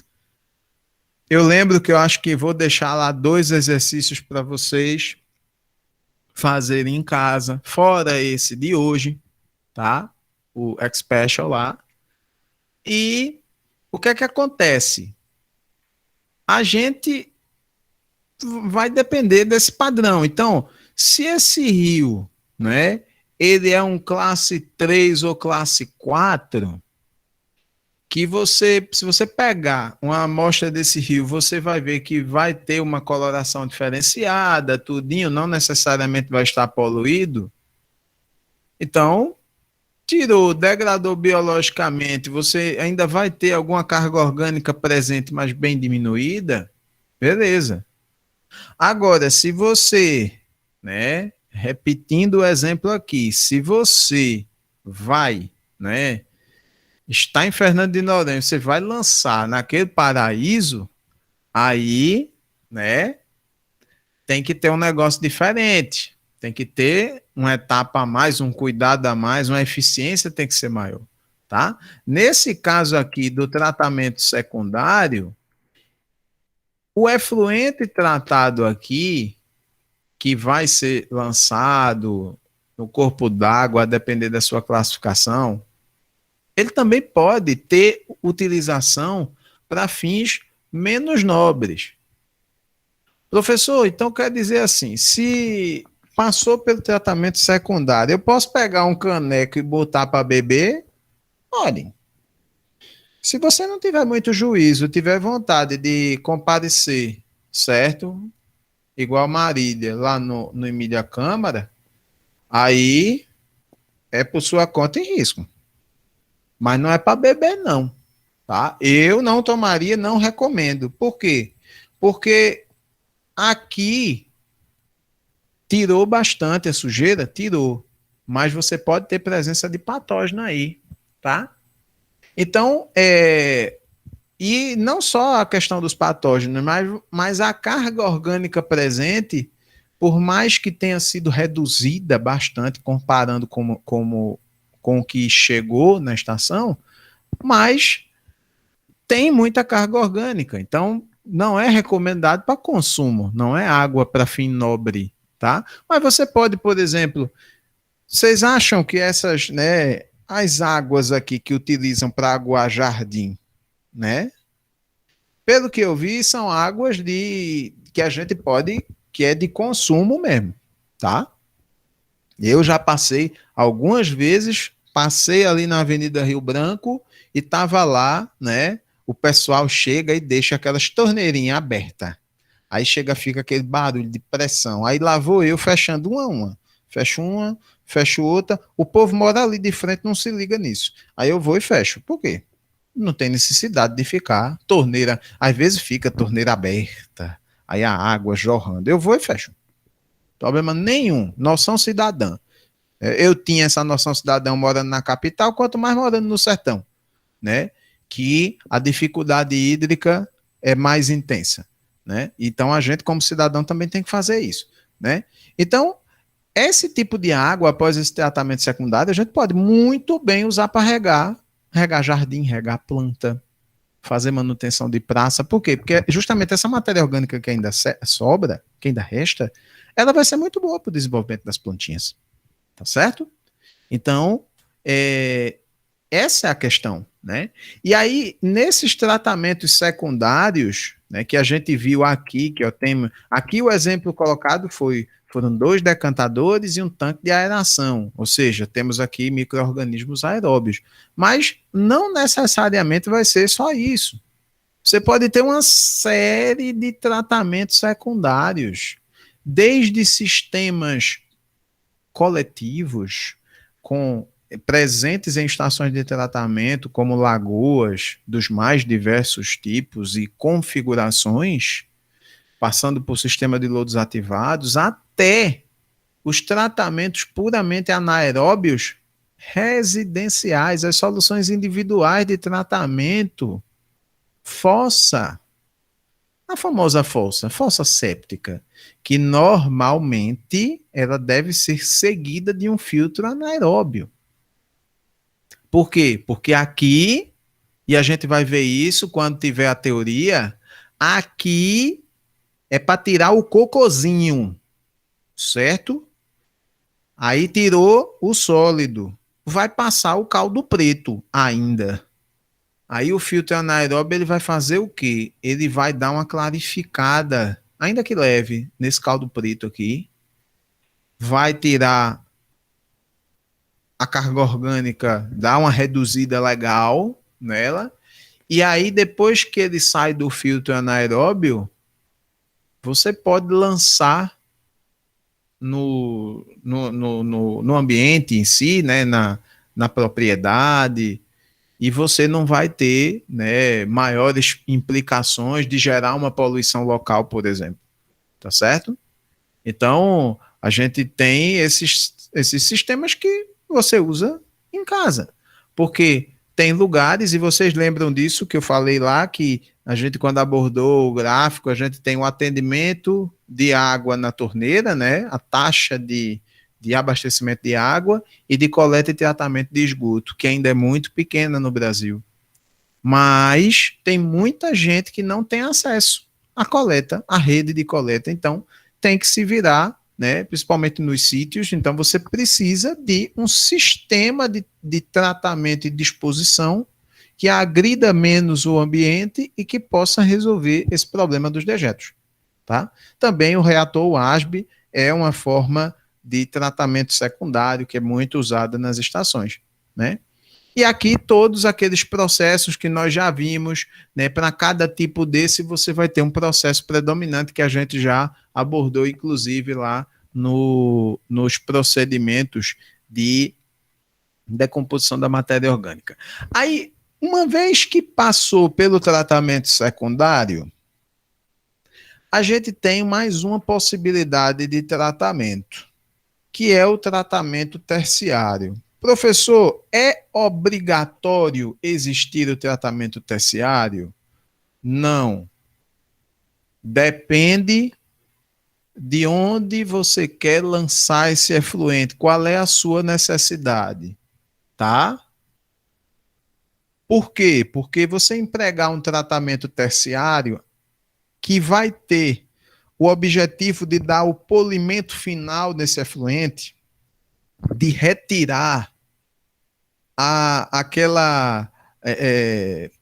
Eu lembro que eu acho que vou deixar lá 2 exercícios para vocês fazerem em casa, fora esse de hoje, tá? O X-Special lá. E o que é que acontece? A gente vai depender desse padrão. Então, se esse rio, né, ele é um classe 3 ou classe 4, que você, se você pegar uma amostra desse rio, você vai ver que vai ter uma coloração diferenciada, tudinho, não necessariamente vai estar poluído. Então, tirou, degradou biologicamente, você ainda vai ter alguma carga orgânica presente, mas bem diminuída, beleza. Agora, se você, né, repetindo o exemplo aqui, se você vai, né, está em Fernando de Noronha, você vai lançar naquele paraíso, aí, né, tem que ter um negócio diferente, tem que ter uma etapa a mais, um cuidado a mais, uma eficiência tem que ser maior, tá? Nesse caso aqui do tratamento secundário, o efluente tratado aqui, que vai ser lançado no corpo d'água, a depender da sua classificação, ele também pode ter utilização para fins menos nobres. Professor, então quer dizer assim, se passou pelo tratamento secundário, eu posso pegar um caneco e botar para beber? Olhem, se você não tiver muito juízo, tiver vontade de comparecer, certo? Igual Marília, lá no Emília Câmara, aí é por sua conta e risco. Mas não é para beber, não. Tá? Eu não tomaria, não recomendo. Por quê? Porque aqui tirou bastante a sujeira, tirou. Mas você pode ter presença de patógeno aí, tá? Então, e não só a questão dos patógenos, mas a carga orgânica presente, por mais que tenha sido reduzida bastante, comparando com o que chegou na estação, mas tem muita carga orgânica. Então, não é recomendado para consumo, não é água para fim nobre, tá? Mas você pode, por exemplo, vocês acham que essas, né, as águas aqui que utilizam para aguar jardim, né? Pelo que eu vi, são águas de que a gente pode, que é de consumo mesmo, tá? Eu já passei algumas vezes, passei ali na Avenida Rio Branco e tava lá, né? O pessoal chega e deixa aquelas torneirinhas abertas. Aí chega, fica aquele barulho de pressão. Aí lá vou eu fechando uma a uma. Fecho uma, fecho outra. O povo mora ali de frente, não se liga nisso. Aí eu vou e fecho. Por quê? Não tem necessidade de ficar torneira. Às vezes fica torneira aberta. Aí a água jorrando. Eu vou e fecho. Problema nenhum. Noção cidadã. Eu tinha essa noção cidadã morando na capital, quanto mais morando no sertão, né? Que a dificuldade hídrica é mais intensa, né? Então a gente, como cidadão, também tem que fazer isso, né? Então, esse tipo de água, após esse tratamento secundário, a gente pode muito bem usar para regar jardim, regar planta, fazer manutenção de praça. Por quê? Porque justamente essa matéria orgânica que ainda sobra, que ainda resta, ela vai ser muito boa para o desenvolvimento das plantinhas. Tá certo? Então, essa é a questão, né? E aí, nesses tratamentos secundários, né, que a gente viu aqui, que eu tenho aqui o exemplo colocado foram 2 decantadores e um tanque de aeração, ou seja, temos aqui micro-organismos aeróbios, mas não necessariamente vai ser só isso. Você pode ter uma série de tratamentos secundários, desde sistemas coletivos com presentes em estações de tratamento, como lagoas dos mais diversos tipos e configurações, passando por sistema de lodos ativados, até os tratamentos puramente anaeróbios residenciais, as soluções individuais de tratamento, fossa, a famosa fossa séptica, que normalmente ela deve ser seguida de um filtro anaeróbio. Por quê? Porque aqui, e a gente vai ver isso quando tiver a teoria, Aqui é para tirar o cocôzinho, certo? Aí tirou o sólido. Vai passar o caldo preto ainda. Aí o filtro anaeróbio ele vai fazer o quê? Ele vai dar uma clarificada, ainda que leve, nesse caldo preto aqui. Vai tirar a carga orgânica, dar uma reduzida legal nela. E aí, depois que ele sai do filtro anaeróbio, você pode lançar no ambiente em si, né, na propriedade, e você não vai ter, né, maiores implicações de gerar uma poluição local, por exemplo. Tá certo? Então, a gente tem esses sistemas que você usa em casa. Porque tem lugares, e vocês lembram disso que eu falei lá, que a gente, quando abordou o gráfico, a gente tem o atendimento de água na torneira, né? A taxa de abastecimento de água e de coleta e tratamento de esgoto, que ainda é muito pequena no Brasil. Mas tem muita gente que não tem acesso à coleta, à rede de coleta. Então, tem que se virar, né, principalmente nos sítios. Então, você precisa de um sistema de tratamento e disposição que agrida menos o ambiente e que possa resolver esse problema dos dejetos. Tá? Também o reator WASB é uma forma de tratamento secundário que é muito usada nas estações, né? E aqui todos aqueles processos que nós já vimos, né, para cada tipo desse você vai ter um processo predominante que a gente já abordou, inclusive lá nos procedimentos de decomposição da matéria orgânica. Aí, uma vez que passou pelo tratamento secundário, a gente tem mais uma possibilidade de tratamento, que é o tratamento terciário. Professor, é obrigatório existir o tratamento terciário? Não. Depende de onde você quer lançar esse efluente, qual é a sua necessidade, tá? Por quê? Porque você empregar um tratamento terciário que vai ter o objetivo de dar o polimento final desse efluente, de retirar aquela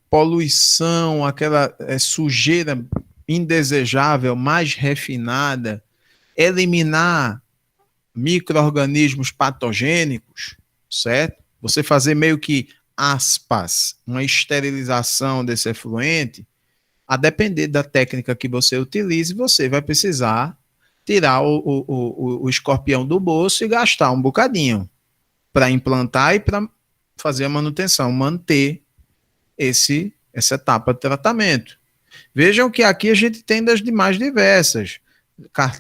poluição, aquela sujeira indesejável, mais refinada, eliminar micro-organismos patogênicos, certo? Você fazer meio que, aspas, uma esterilização desse efluente, a depender da técnica que você utilize, você vai precisar tirar o escorpião do bolso e gastar um bocadinho para implantar e para fazer a manutenção, manter essa etapa de tratamento. Vejam que aqui a gente tem das demais diversas: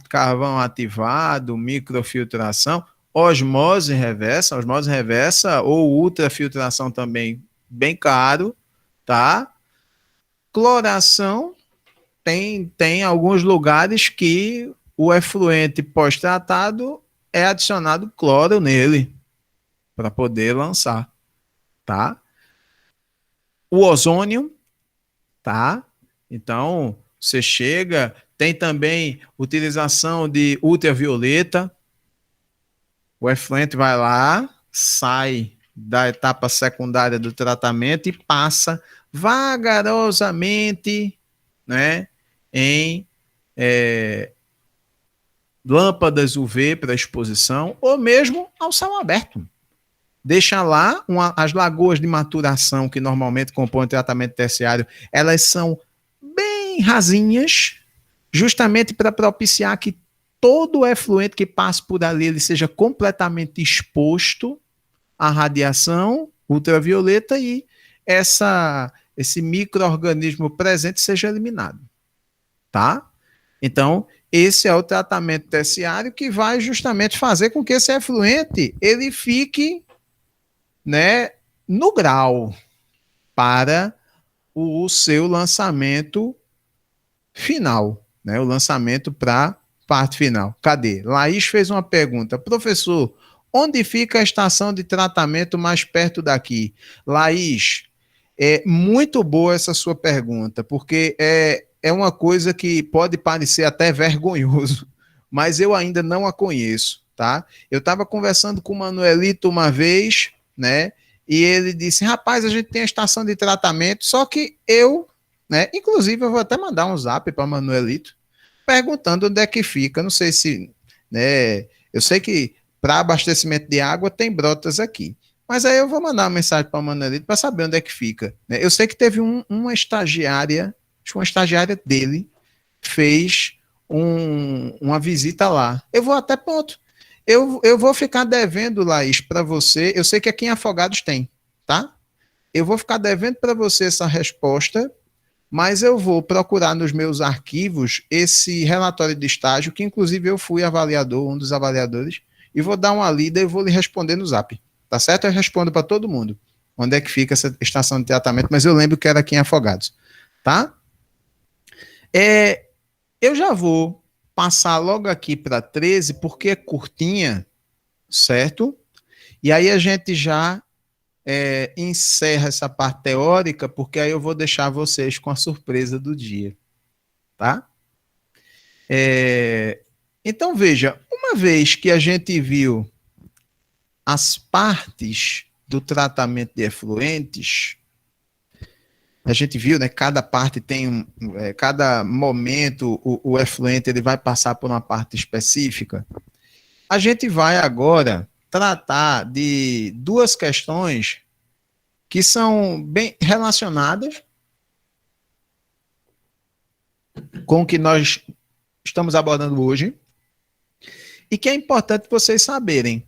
carvão ativado, microfiltração, osmose reversa ou ultrafiltração também bem caro, tá? Cloração, tem alguns lugares que o efluente pós-tratado é adicionado cloro nele para poder lançar, tá? O ozônio, tá? Então, você chega, tem também utilização de ultravioleta, o efluente vai lá, sai da etapa secundária do tratamento e passa vagarosamente, né, em lâmpadas UV para exposição, ou mesmo ao céu aberto. Deixa lá as lagoas de maturação que normalmente compõem o tratamento terciário, elas são bem rasinhas, justamente para propiciar que todo o efluente que passe por ali ele seja completamente exposto à radiação ultravioleta e esse micro-organismo presente seja eliminado, tá? Então, esse é o tratamento terciário que vai justamente fazer com que esse efluente ele fique, né, no grau para o seu lançamento final, né, o lançamento para parte final. Cadê? Laís fez uma pergunta: professor, onde fica a estação de tratamento mais perto daqui? Laís, é muito boa essa sua pergunta, porque é uma coisa que pode parecer até vergonhoso, mas eu ainda não a conheço, tá? Eu estava conversando com o Manuelito uma vez, né? E ele disse, rapaz, a gente tem a estação de tratamento, só que eu, né? Inclusive, eu vou até mandar um zap para o Manuelito, perguntando onde é que fica. Não sei se, né? Eu sei que para abastecimento de água tem brotas aqui. Mas aí eu vou mandar uma mensagem para o Manuelito para saber onde é que fica. Né? Eu sei que teve uma estagiária, acho que uma estagiária dele fez uma visita lá. Eu vou até ponto. Eu vou ficar devendo, Laís, para você. Eu sei que aqui em Afogados tem, tá? Eu vou ficar devendo para você essa resposta, mas eu vou procurar nos meus arquivos esse relatório de estágio, que inclusive eu fui avaliador, um dos avaliadores, e vou dar uma lida e vou lhe responder no zap. Tá certo? Eu respondo para todo mundo onde é que fica essa estação de tratamento, mas eu lembro que era aqui em Afogados. Tá? Eu já vou passar logo aqui para 13, porque é curtinha, certo? E aí a gente já encerra essa parte teórica, porque aí eu vou deixar vocês com a surpresa do dia, tá? Então, veja, uma vez que a gente viu as partes do tratamento de efluentes, a gente viu, né? Cada parte tem cada momento o efluente ele vai passar por uma parte específica. A gente vai agora tratar de duas questões que são bem relacionadas com o que nós estamos abordando hoje e que é importante vocês saberem.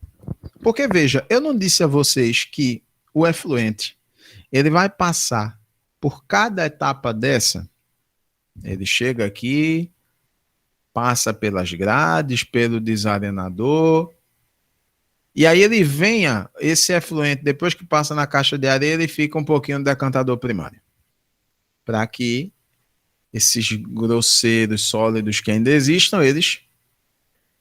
Porque, veja, eu não disse a vocês que o efluente ele vai passar por cada etapa dessa. Ele chega aqui, passa pelas grades, pelo desarenador, e aí ele venha, esse efluente, depois que passa na caixa de areia, ele fica um pouquinho no decantador primário. Para que esses grosseiros sólidos que ainda existam, eles...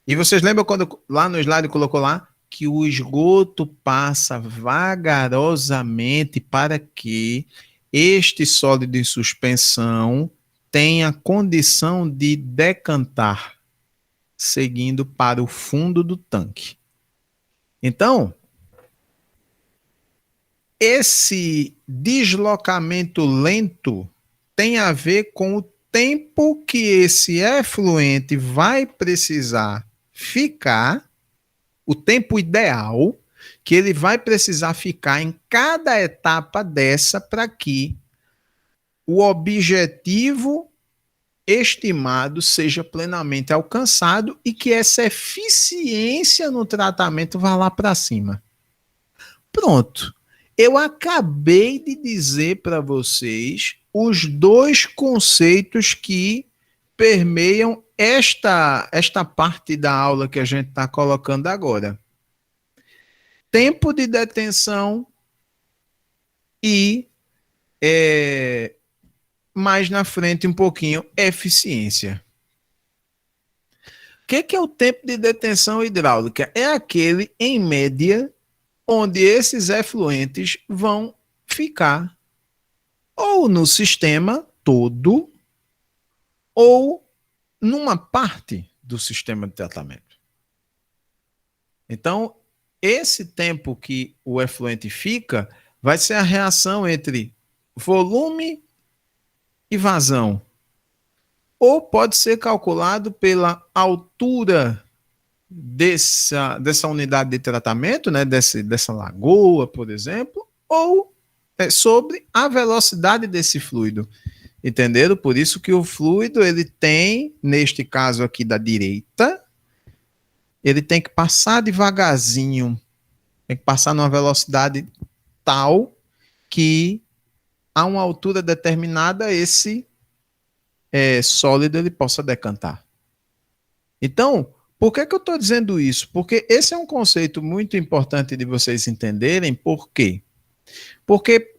E vocês lembram quando lá no slide colocou lá que o esgoto passa vagarosamente para que este sólido em suspensão tenha condição de decantar, seguindo para o fundo do tanque. Então, esse deslocamento lento tem a ver com o tempo que esse efluente vai precisar ficar, o tempo ideal que ele vai precisar ficar em cada etapa dessa para que o objetivo estimado seja plenamente alcançado e que essa eficiência no tratamento vá lá para cima. Pronto. Eu acabei de dizer para vocês os dois conceitos que permeiam esta parte da aula que a gente está colocando agora. Tempo de detenção e mais na frente um pouquinho, eficiência. O que é o tempo de detenção hidráulica? É aquele, em média, onde esses efluentes vão ficar ou no sistema todo ou numa parte do sistema de tratamento. Então, esse tempo que o efluente fica vai ser a reação entre volume e vazão. Ou pode ser calculado pela altura dessa unidade de tratamento, né, dessa lagoa, por exemplo, ou sobre a velocidade desse fluido. Entenderam? Por isso que o fluido, ele tem, neste caso aqui da direita, ele tem que passar devagarzinho, tem que passar numa velocidade tal que a uma altura determinada esse sólido ele possa decantar. Então, por que eu estou dizendo isso? Porque esse é um conceito muito importante de vocês entenderem. Por quê? Porque,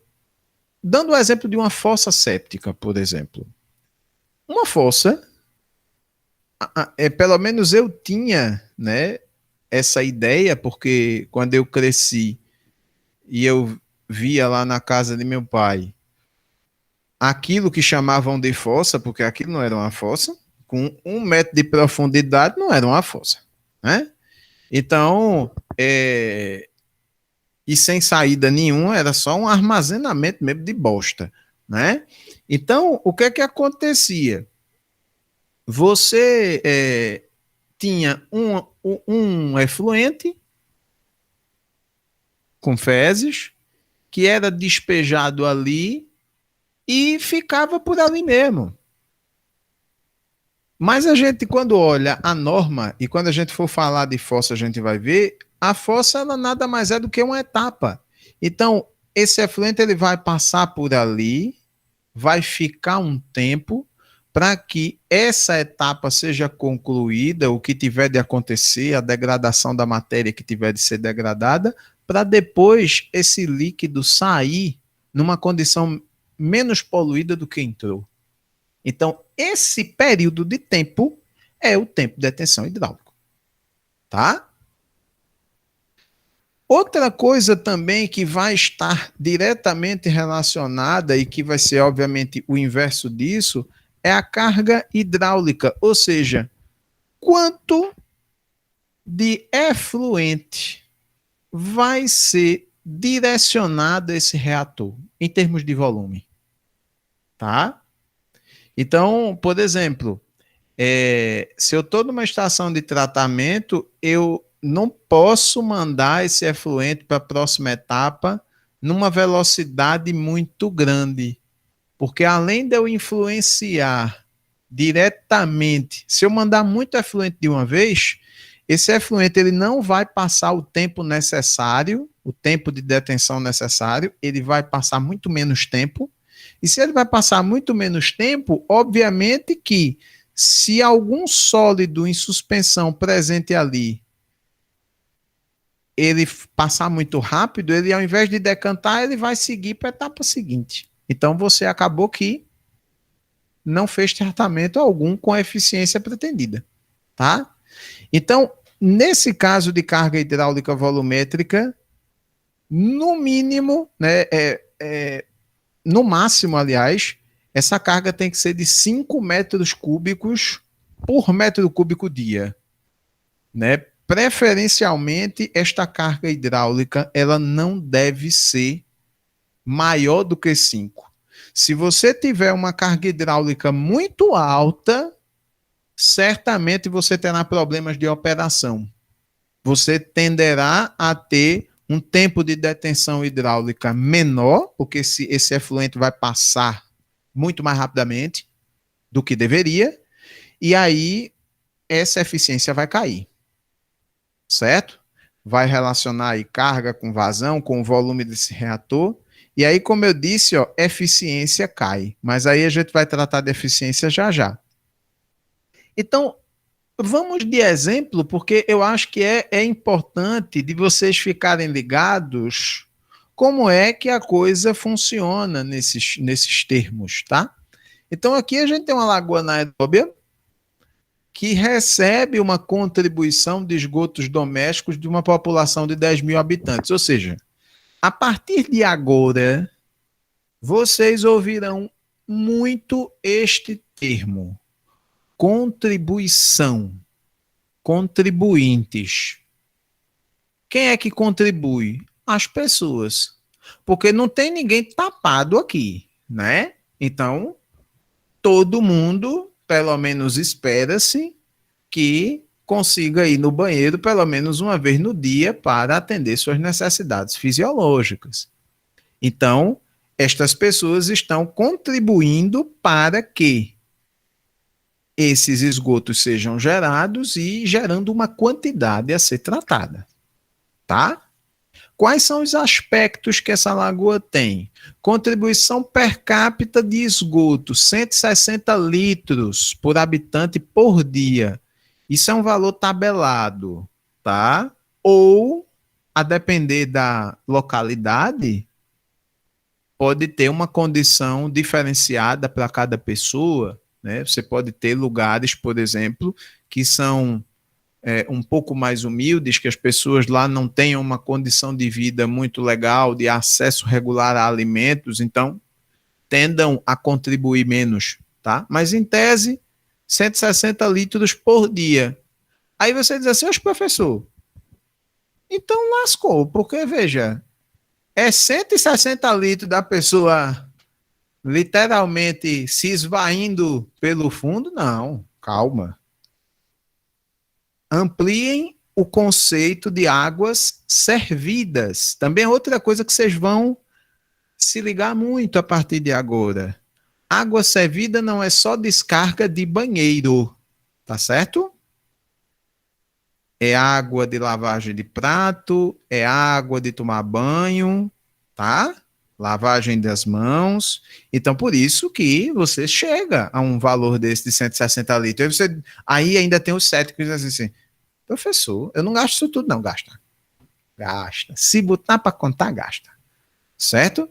dando o exemplo de uma fossa séptica, por exemplo, uma fossa, pelo menos eu tinha, né, essa ideia, porque quando eu cresci e eu via lá na casa de meu pai aquilo que chamavam de fossa, porque aquilo não era uma fossa, com 1 metro de profundidade não era uma fossa, né? Então, e sem saída nenhuma, era só um armazenamento mesmo de bosta, né? Então, o que é que acontecia? Você tinha um efluente com fezes que era despejado ali e ficava por ali mesmo. Mas a gente, quando olha a norma, e quando a gente for falar de fossa, a gente vai ver, a fossa ela nada mais é do que uma etapa. Então, esse efluente ele vai passar por ali, vai ficar um tempo para que essa etapa seja concluída, o que tiver de acontecer, a degradação da matéria que tiver de ser degradada, para depois esse líquido sair numa condição menos poluída do que entrou. Então, esse período de tempo é o tempo de detenção hidráulico. Tá? Outra coisa também que vai estar diretamente relacionada e que vai ser, obviamente, o inverso disso, é a carga hidráulica, ou seja, quanto de efluente vai ser direcionado a esse reator, em termos de volume. Tá? Então, por exemplo, se eu estou numa estação de tratamento, eu não posso mandar esse efluente para a próxima etapa numa velocidade muito grande, porque além de eu influenciar diretamente, se eu mandar muito efluente de uma vez, esse efluente ele não vai passar o tempo necessário, o tempo de detenção necessário, ele vai passar muito menos tempo, e se ele vai passar muito menos tempo, obviamente que se algum sólido em suspensão presente ali, ele passar muito rápido, ele ao invés de decantar, ele vai seguir para a etapa seguinte. Então você acabou que não fez tratamento algum com a eficiência pretendida, tá? Então, nesse caso de carga hidráulica volumétrica, no mínimo, né, no máximo, aliás, essa carga tem que ser de 5 metros cúbicos por metro cúbico dia, né? Preferencialmente, esta carga hidráulica ela não deve ser maior do que 5. Se você tiver uma carga hidráulica muito alta, certamente você terá problemas de operação. Você tenderá a ter um tempo de detenção hidráulica menor, porque esse efluente vai passar muito mais rapidamente do que deveria, e aí essa eficiência vai cair. Certo? Vai relacionar aí carga com vazão, com o volume desse reator, e aí, como eu disse, ó, eficiência cai. Mas aí a gente vai tratar de eficiência já já. Então, vamos de exemplo, porque eu acho que é importante de vocês ficarem ligados como é que a coisa funciona nesses termos, tá? Então, aqui a gente tem uma lagoa anaeróbia que recebe uma contribuição de esgotos domésticos de uma população de 10 mil habitantes. Ou seja, a partir de agora, vocês ouvirão muito este termo: contribuição, contribuintes. Quem é que contribui? As pessoas. Porque não tem ninguém tapado aqui, né? Então, todo mundo, pelo menos espera-se, que consiga ir no banheiro pelo menos uma vez no dia para atender suas necessidades fisiológicas. Então, estas pessoas estão contribuindo para que esses esgotos sejam gerados e gerando uma quantidade a ser tratada, tá? Quais são os aspectos que essa lagoa tem? Contribuição per capita de esgoto, 160 litros por habitante por dia. Isso é um valor tabelado, tá? Ou, a depender da localidade, pode ter uma condição diferenciada para cada pessoa, né? Você pode ter lugares, por exemplo, que são um pouco mais humildes, que as pessoas lá não tenham uma condição de vida muito legal, de acesso regular a alimentos, então tendam a contribuir menos, tá? Mas em tese, 160 litros por dia. Aí você diz assim, professor, então lascou, porque veja, é 160 litros da pessoa literalmente se esvaindo pelo fundo? Não, calma. Ampliem o conceito de águas servidas. Também é outra coisa que vocês vão se ligar muito a partir de agora. Água servida não é só descarga de banheiro, tá certo? É água de lavagem de prato, é água de tomar banho, tá? Lavagem das mãos. Então, por isso que você chega a um valor desse de 160 litros. Aí ainda tem os céticos que dizem assim, professor, eu não gasto isso tudo, não. Gasta. Gasta. Se botar para contar, gasta. Certo?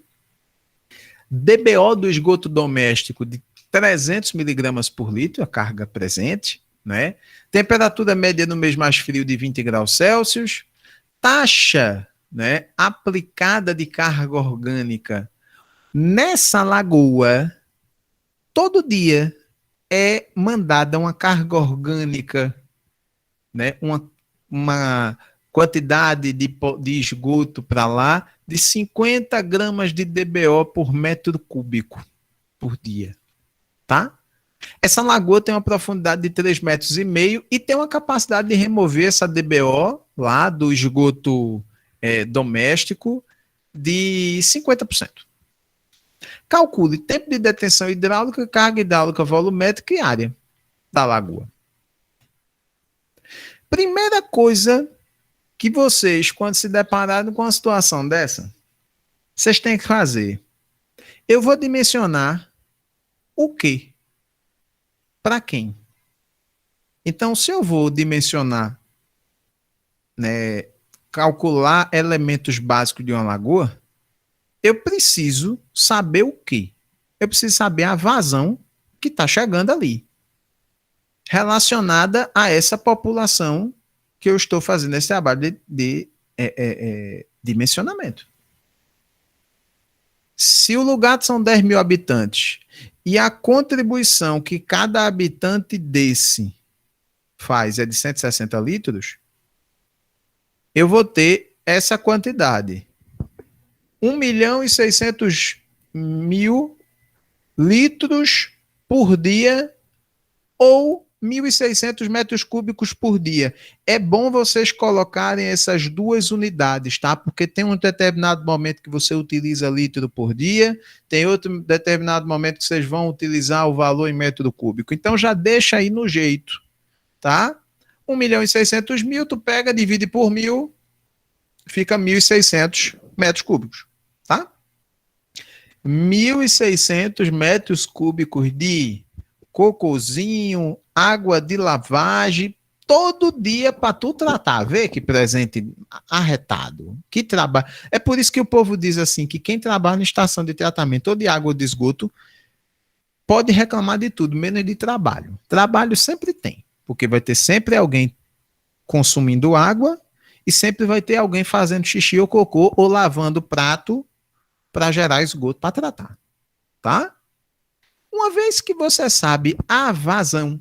DBO do esgoto doméstico de 300 miligramas por litro, a carga presente, né? Temperatura média no mês mais frio de 20 graus Celsius. Taxa, né, aplicada de carga orgânica nessa lagoa, todo dia é mandada uma carga orgânica, né, uma quantidade de esgoto para lá de 50 gramas de DBO por metro cúbico por dia, tá? Essa lagoa tem uma profundidade de 3,5 metros e tem uma capacidade de remover essa DBO lá do esgoto doméstico de 50%. Calcule tempo de detenção hidráulica, carga hidráulica volumétrica e área da lagoa. Primeira coisa que vocês, quando se depararem com uma situação dessa, vocês têm que fazer. Eu vou dimensionar o quê? Para quem? Então, se eu vou dimensionar, né, calcular elementos básicos de uma lagoa, eu preciso saber o quê? Eu preciso saber a vazão que está chegando ali, relacionada a essa população que eu estou fazendo esse trabalho de dimensionamento. Se o lugar são 10 mil habitantes e a contribuição que cada habitante desse faz é de 160 litros, eu vou ter essa quantidade. 1.600.000 litros por dia ou 1.600 metros cúbicos por dia. É bom vocês colocarem essas duas unidades, tá? Porque tem um determinado momento que você utiliza litro por dia, tem outro determinado momento que vocês vão utilizar o valor em metro cúbico. Então já deixa aí no jeito, tá? 1.600.000, tu pega, divide por 1.000, fica 1.600 metros cúbicos, tá? 1.600 metros cúbicos de cocôzinho, água de lavagem, todo dia para tu tratar. Vê que presente arretado. Que trabalho. É por isso que o povo diz assim, que quem trabalha em estação de tratamento ou de água ou de esgoto pode reclamar de tudo, menos de trabalho. Trabalho sempre tem, porque vai ter sempre alguém consumindo água e sempre vai ter alguém fazendo xixi ou cocô ou lavando prato para gerar esgoto para tratar, tá? Uma vez que você sabe a vazão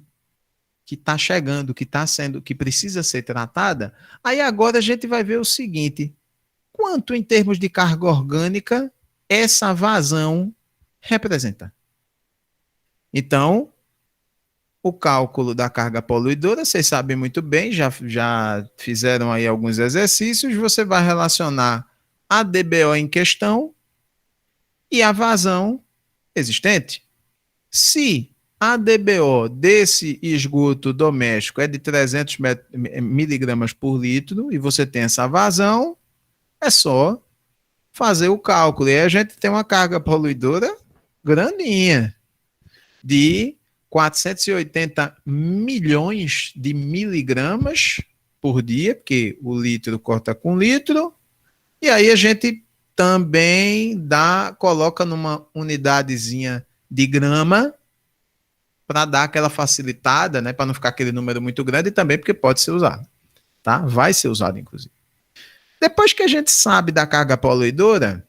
que está chegando, que está sendo, que precisa ser tratada, aí agora a gente vai ver o seguinte: quanto em termos de carga orgânica essa vazão representa? Então, o cálculo da carga poluidora, vocês sabem muito bem, já fizeram aí alguns exercícios, você vai relacionar a DBO em questão e a vazão existente. Se a DBO desse esgoto doméstico é de 300 miligramas por litro e você tem essa vazão, é só fazer o cálculo. E aí a gente tem uma carga poluidora grandinha, de 480 milhões de miligramas por dia, porque o litro corta com litro, e aí a gente também coloca numa unidadezinha de grama para dar aquela facilitada, né, para não ficar aquele número muito grande, e também porque pode ser usado, tá? Vai ser usado, inclusive. Depois que a gente sabe da carga poluidora,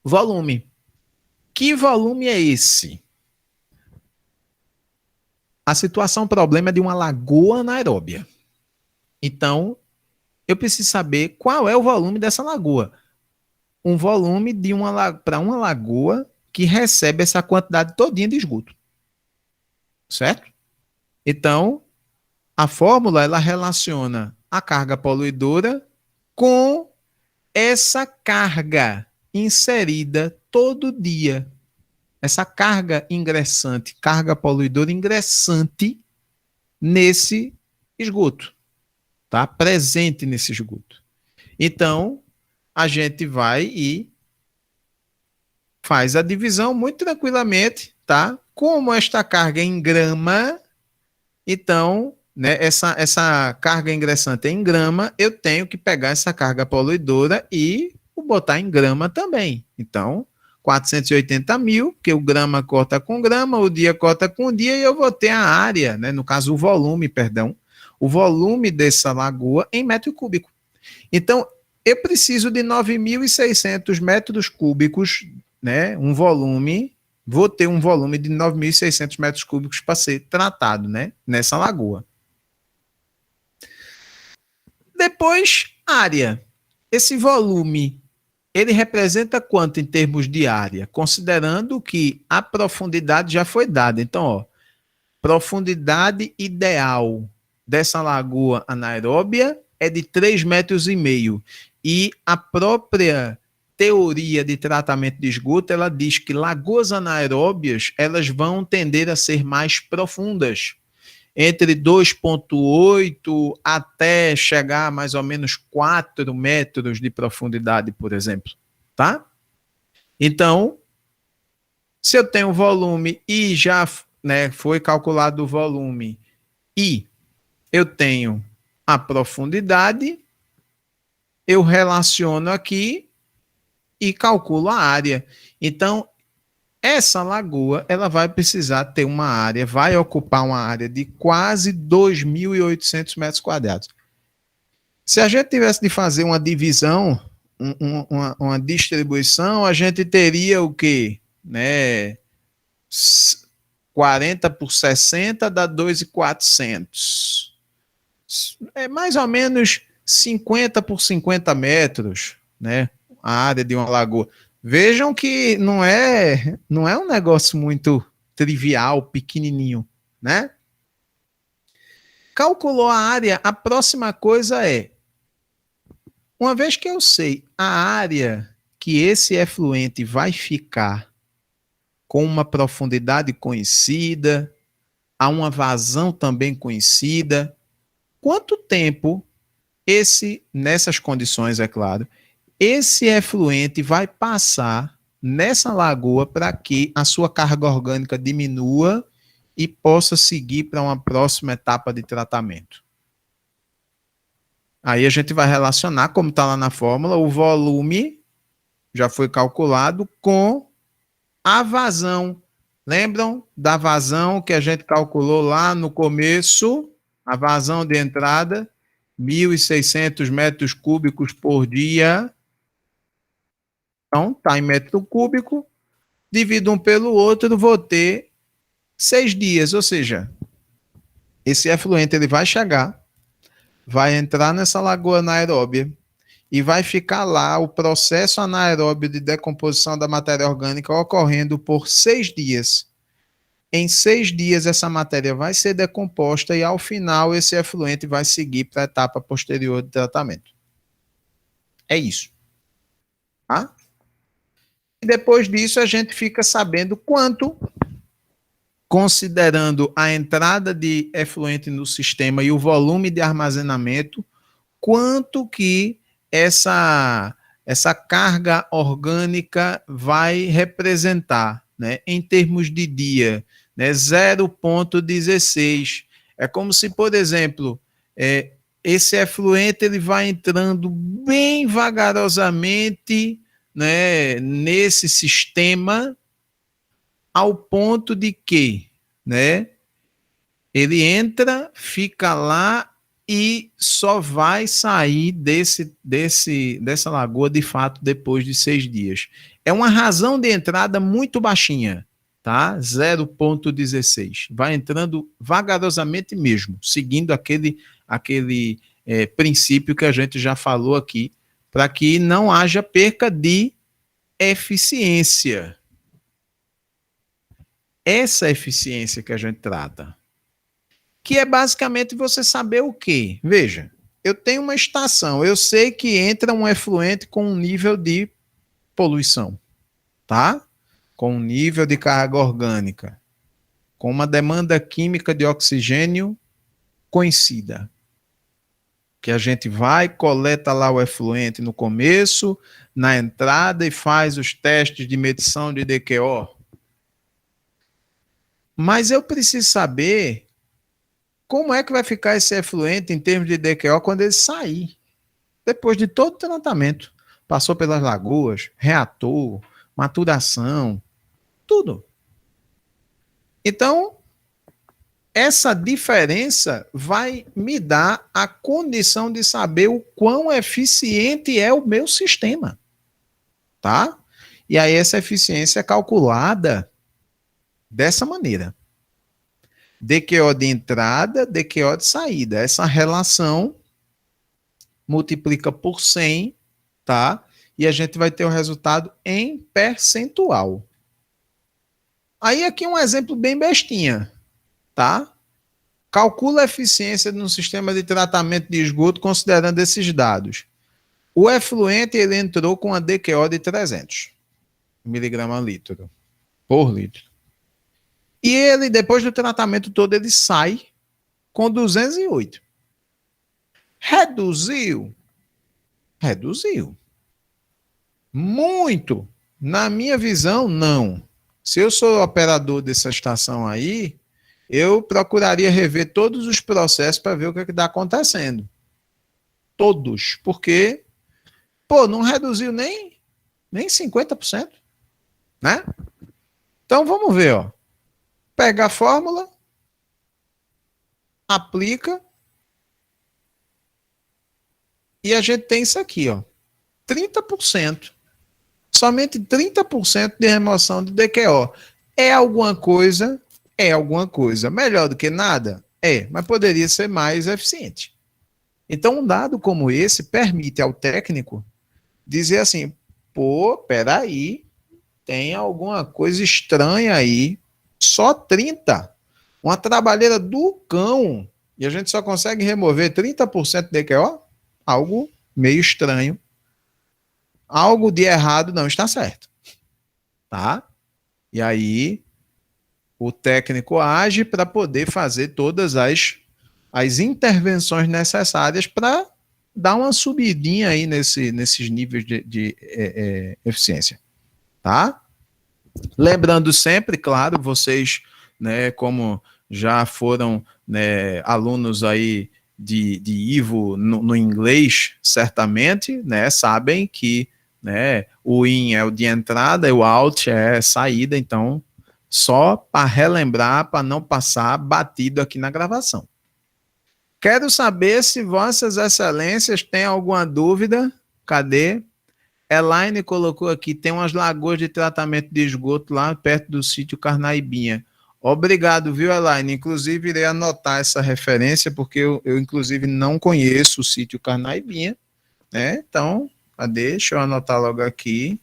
volume. Que volume é esse? A situação, problema é de uma lagoa anaeróbia. Então, eu preciso saber qual é o volume dessa lagoa. Um volume de para uma lagoa que recebe essa quantidade todinha de esgoto. Certo? Então, a fórmula ela relaciona a carga poluidora com essa carga inserida todo dia. Essa carga ingressante, carga poluidora ingressante nesse esgoto, tá? Presente nesse esgoto. Então, a gente vai e faz a divisão muito tranquilamente, tá? Como esta carga é em grama, então, né, essa carga ingressante é em grama, eu tenho que pegar essa carga poluidora e botar em grama também. Então, 480 mil, que o grama corta com grama, o dia corta com dia, e eu vou ter a área, né, no caso o volume, perdão, o volume dessa lagoa em metro cúbico. Então, eu preciso de 9.600 metros cúbicos, né, um volume, vou ter um volume de 9.600 metros cúbicos para ser tratado, né, nessa lagoa. Depois, área. Esse volume, ele representa quanto em termos de área? Considerando que a profundidade já foi dada. Então, ó, profundidade ideal dessa lagoa anaeróbia é de 3,5 metros. E a própria teoria de tratamento de esgoto, ela diz que lagoas anaeróbias, elas vão tender a ser mais profundas, entre 2,8 até chegar a mais ou menos 4 metros de profundidade, por exemplo, tá? Então, se eu tenho volume e já, né, foi calculado o volume e eu tenho a profundidade, eu relaciono aqui e calculo a área. Então, essa lagoa, ela vai precisar ter uma área, vai ocupar uma área de quase 2.800 metros quadrados. Se a gente tivesse de fazer uma divisão, uma distribuição, a gente teria o quê? Né? 40 por 60 dá 2.400. É mais ou menos 50 por 50 metros, né? A área de uma lagoa. Vejam que não é um negócio muito trivial, pequenininho, né? Calculou a área, a próxima coisa é, uma vez que eu sei a área que esse efluente vai ficar com uma profundidade conhecida, a uma vazão também conhecida, quanto tempo nessas condições, é claro, esse efluente vai passar nessa lagoa para que a sua carga orgânica diminua e possa seguir para uma próxima etapa de tratamento. Aí a gente vai relacionar, como está lá na fórmula, o volume já foi calculado com a vazão. Lembram da vazão que a gente calculou lá no começo? A vazão de entrada, 1.600 metros cúbicos por dia. Então, está em metro cúbico, divido um pelo outro, vou ter 6 dias, ou seja, esse efluente ele vai chegar, vai entrar nessa lagoa anaeróbia e vai ficar lá o processo anaeróbio de decomposição da matéria orgânica ocorrendo por 6 dias. Em 6 dias essa matéria vai ser decomposta e ao final esse efluente vai seguir para a etapa posterior de tratamento. É isso. Tá? E depois disso a gente fica sabendo quanto, considerando a entrada de efluente no sistema e o volume de armazenamento, quanto que essa carga orgânica vai representar, né, em termos de dia, né, 0,16. É como se, por exemplo, esse efluente ele vai entrando bem vagarosamente, né, nesse sistema, ao ponto de que, né, ele entra, fica lá e só vai sair dessa lagoa, de fato, depois de 6 dias. É uma razão de entrada muito baixinha, tá? 0,16. Vai entrando vagarosamente mesmo, seguindo aquele princípio que a gente já falou aqui, para que não haja perca de eficiência. Essa eficiência que a gente trata, que é basicamente você saber o quê? Veja, eu tenho uma estação, eu sei que entra um efluente com um nível de poluição, tá? Com um nível de carga orgânica, com uma demanda química de oxigênio conhecida. Que a gente vai, coleta lá o efluente no começo, na entrada e faz os testes de medição de DQO. Mas eu preciso saber como é que vai ficar esse efluente em termos de DQO quando ele sair? Depois de todo o tratamento. Passou pelas lagoas, reator, maturação, tudo. Então, essa diferença vai me dar a condição de saber o quão eficiente é o meu sistema. Tá? E aí essa eficiência é calculada dessa maneira. DQO de entrada, DQO de saída. Essa relação multiplica por 100, tá? E a gente vai ter o resultado em percentual. Aí aqui um exemplo bem bestinha, tá? Calcula a eficiência no sistema de tratamento de esgoto considerando esses dados. O efluente ele entrou com a DQO de 300 miligramas litro por litro. E ele, depois do tratamento todo, ele sai com 208. Reduziu? Reduziu. Muito. Na minha visão, não. Se eu sou operador dessa estação aí, eu procuraria rever todos os processos para ver o que está acontecendo. Todos. Porque, não reduziu nem 50%. Né? Então, vamos ver, ó. Pega a fórmula, aplica, e a gente tem isso aqui, ó. 30%. Somente 30% de remoção de DQO. É alguma coisa? É alguma coisa. Melhor do que nada? É, mas poderia ser mais eficiente. Então, um dado como esse permite ao técnico dizer assim, peraí, tem alguma coisa estranha aí. Só 30%. Uma trabalheira do cão. E a gente só consegue remover 30% de DQO? Algo meio estranho. Algo de errado não está certo. Tá? E aí, o técnico age para poder fazer todas as intervenções necessárias para dar uma subidinha aí nesses níveis de eficiência. Tá? Lembrando sempre, claro, vocês, né, como já foram, né, alunos aí de IVO no inglês, certamente, né, sabem que, né, o IN é o de entrada e o OUT é saída, então, só para relembrar, para não passar batido aqui na gravação. Quero saber se vossas excelências têm alguma dúvida. Cadê? Elaine colocou aqui, tem umas lagoas de tratamento de esgoto lá perto do sítio Carnaibinha. Obrigado, viu, Elaine? Inclusive, irei anotar essa referência, porque eu inclusive, não conheço o sítio Carnaibinha, né? Então, cadê? Deixa eu anotar logo aqui.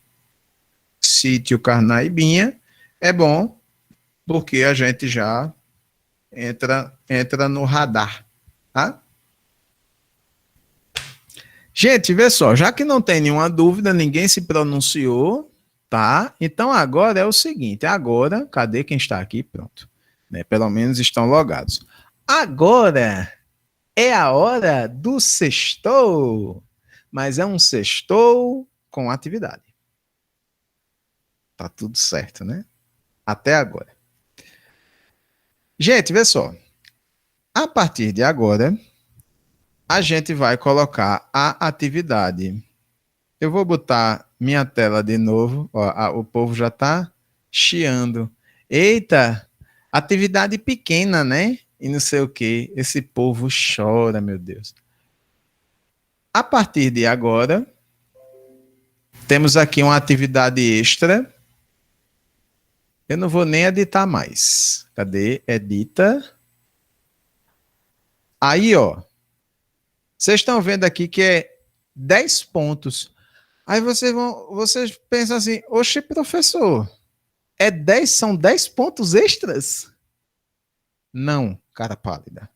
Sítio Carnaibinha. É bom, porque a gente já entra no radar, tá? Gente, vê só, já que não tem nenhuma dúvida, ninguém se pronunciou, tá? Então agora é o seguinte, agora, cadê quem está aqui? Pronto, né? Pelo menos estão logados. Agora é a hora do sextou, mas é um sextou com atividade. Tá tudo certo, né? Até agora. Gente, vê só, a partir de agora, a gente vai colocar a atividade. Eu vou botar minha tela de novo. Ó, o povo já está chiando. Eita, atividade pequena, né? e não sei o quê. Esse povo chora, meu Deus. A partir de agora, temos aqui uma atividade extra. Eu não vou nem editar mais. Cadê? Edita. Aí, ó. Vocês estão vendo aqui que é 10 pontos. Aí vocês pensam assim, oxe, professor, são 10 pontos extras? Não, cara pálida.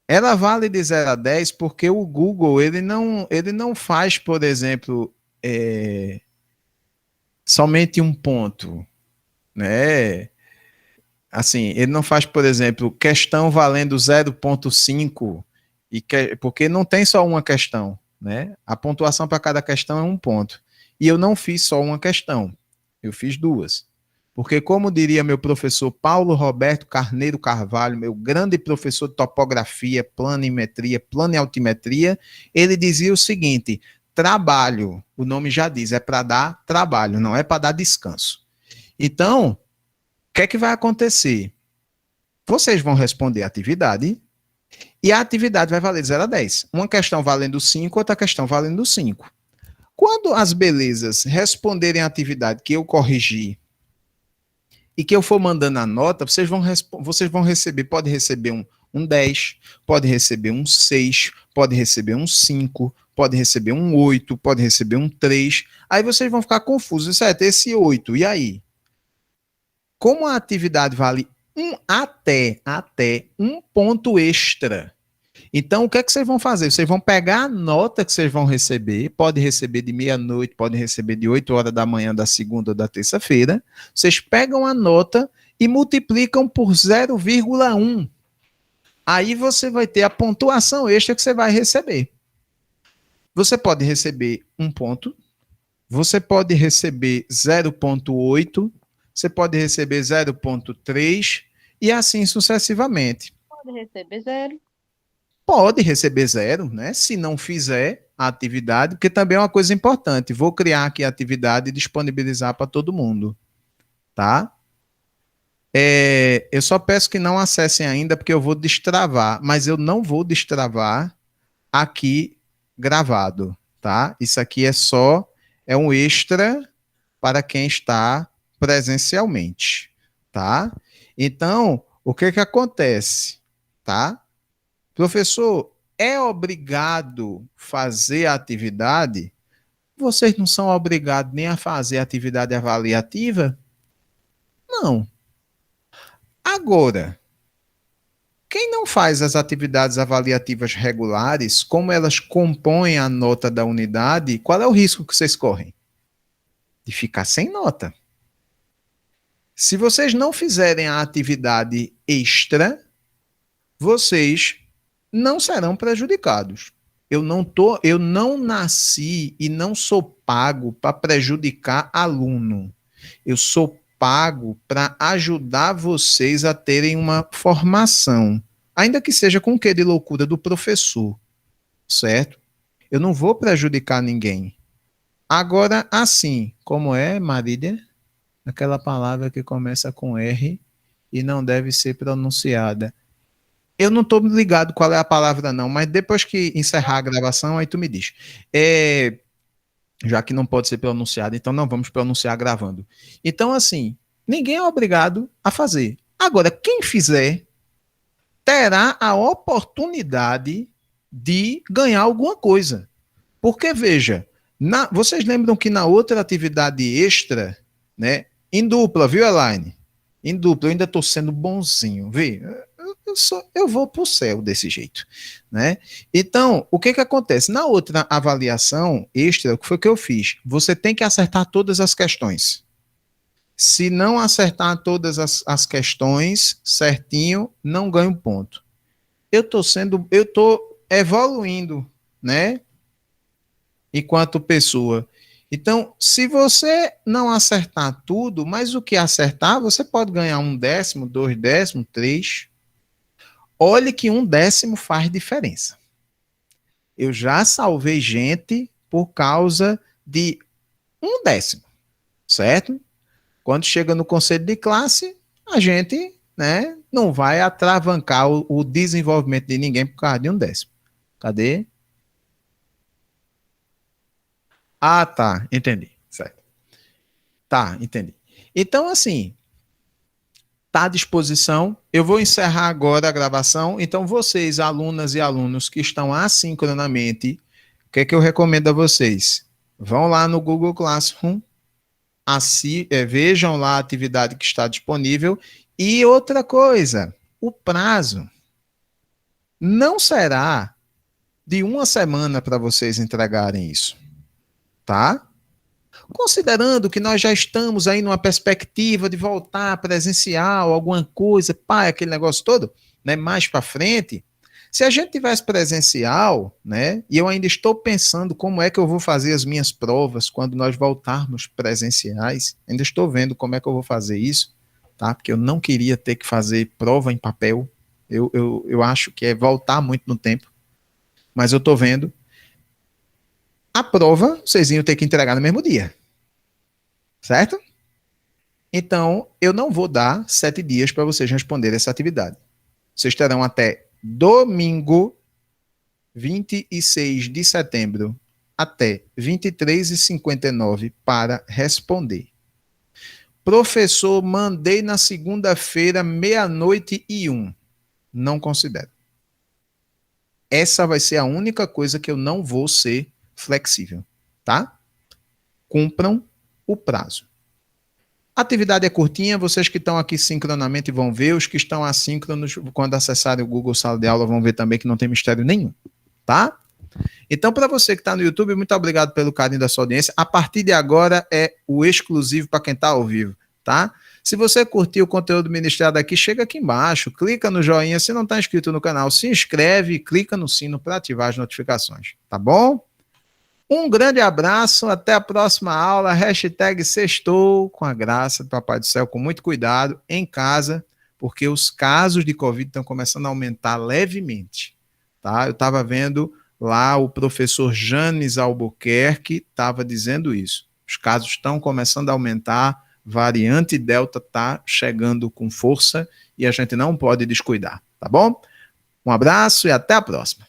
Ela vale de 0 a 10 porque o Google, ele não faz, por exemplo, somente um ponto, né? Assim, ele não faz, por exemplo, questão valendo 0,5, porque não tem só uma questão, né? A pontuação para cada questão é um ponto. E eu não fiz só uma questão, eu fiz duas. Porque, como diria meu professor Paulo Roberto Carneiro Carvalho, meu grande professor de topografia, planimetria, planialtimetria, ele dizia o seguinte: trabalho, o nome já diz, é para dar trabalho, não é para dar descanso. Então, o que é que vai acontecer? Vocês vão responder a atividade e a atividade vai valer 0 a 10. Uma questão valendo 5, outra questão valendo 5. Quando as belezas responderem a atividade que eu corrigi e que eu for mandando a nota, vocês vão receber, pode receber um 10, pode receber um 6, pode receber um 5, pode receber um 8, pode receber um 3. Aí vocês vão ficar confusos, certo? Esse 8, e aí? Como a atividade vale até um ponto extra, então o que é que vocês vão fazer? Vocês vão pegar a nota que vocês vão receber, pode receber de meia-noite, pode receber de 8 horas da manhã da segunda ou da terça-feira, vocês pegam a nota e multiplicam por 0,1. Aí você vai ter a pontuação extra que você vai receber. Você pode receber 1 ponto, você pode receber 0,8, você pode receber 0,3 e assim sucessivamente. Pode receber 0. Pode receber 0, né? Se não fizer a atividade, porque também é uma coisa importante. Vou criar aqui a atividade e disponibilizar para todo mundo, tá? Eu só peço que não acessem ainda, porque eu vou destravar, mas eu não vou destravar aqui gravado, tá? Isso aqui é um extra para quem está presencialmente, tá? Então, o que que acontece, tá? Professor, é obrigado fazer a atividade? Vocês não são obrigados nem a fazer a atividade avaliativa? Não. Agora, quem não faz as atividades avaliativas regulares, como elas compõem a nota da unidade, qual é o risco que vocês correm? De ficar sem nota. Se vocês não fizerem a atividade extra, vocês não serão prejudicados. Eu não nasci e não sou pago para prejudicar aluno. Eu sou pago para ajudar vocês a terem uma formação, ainda que seja com o quê de loucura do professor, certo? Eu não vou prejudicar ninguém. Agora, assim, como é, Marília? Aquela palavra que começa com R e não deve ser pronunciada. Eu não estou ligado qual é a palavra, não, mas depois que encerrar a gravação, aí tu me diz. Já que não pode ser pronunciado, então não vamos pronunciar gravando. Então, assim, ninguém é obrigado a fazer. Agora, quem fizer terá a oportunidade de ganhar alguma coisa. Porque, veja, vocês lembram que na outra atividade extra, né, em dupla, viu, Elaine? Em dupla, eu ainda estou sendo bonzinho, vê? Eu vou para o céu desse jeito, né? Então, o que que acontece? Na outra avaliação extra, o que foi que eu fiz? Você tem que acertar todas as questões. Se não acertar todas as questões certinho, não ganho ponto. Eu estou evoluindo, né? Enquanto pessoa. Então, se você não acertar tudo, mas o que acertar, você pode ganhar 1 décimo, 2 décimos, 3. Olhe que 1 décimo faz diferença. Eu já salvei gente por causa de 1 décimo, certo? Quando chega no conselho de classe, a gente, né, não vai atravancar o desenvolvimento de ninguém por causa de um décimo. Cadê? Ah, tá, entendi. Certo. Tá, entendi. Então, assim, tá à disposição. Eu vou encerrar agora a gravação. Então, vocês, alunas e alunos que estão assincronamente, o que é que eu recomendo a vocês? Vão lá no Google Classroom, vejam lá a atividade que está disponível. E outra coisa, o prazo não será de uma semana para vocês entregarem isso, tá? Considerando que nós já estamos aí numa perspectiva de voltar presencial, alguma coisa, pá, aquele negócio todo, né, mais para frente, se a gente tivesse presencial, né, e eu ainda estou pensando como é que eu vou fazer as minhas provas quando nós voltarmos presenciais, ainda estou vendo como é que eu vou fazer isso, tá, porque eu não queria ter que fazer prova em papel, eu acho que é voltar muito no tempo, mas eu estou vendo. A prova, vocês iam ter que entregar no mesmo dia, certo? Então, eu não vou dar 7 dias para vocês responderem essa atividade. Vocês terão até domingo, 26 de setembro, até 23h59 para responder. Professor, mandei na segunda-feira, 00:01. Não considero. Essa vai ser a única coisa que eu não vou ser flexível, tá? Cumpram o prazo. A atividade é curtinha, vocês que estão aqui sincronamente vão ver, os que estão assíncronos, quando acessarem o Google Sala de Aula, vão ver também que não tem mistério nenhum, tá? Então, para você que está no YouTube, muito obrigado pelo carinho da sua audiência. A partir de agora é o exclusivo para quem está ao vivo, tá? Se você curtiu o conteúdo ministrado aqui, chega aqui embaixo, clica no joinha. Se não está inscrito no canal, se inscreve e clica no sino para ativar as notificações, tá bom? Um grande abraço, até a próxima aula, #sextou, com a graça do Papai do Céu, com muito cuidado, em casa, porque os casos de Covid estão começando a aumentar levemente, tá? Eu estava vendo lá o professor Janes Albuquerque estava dizendo isso, os casos estão começando a aumentar, variante Delta está chegando com força e a gente não pode descuidar, tá bom? Um abraço e até a próxima.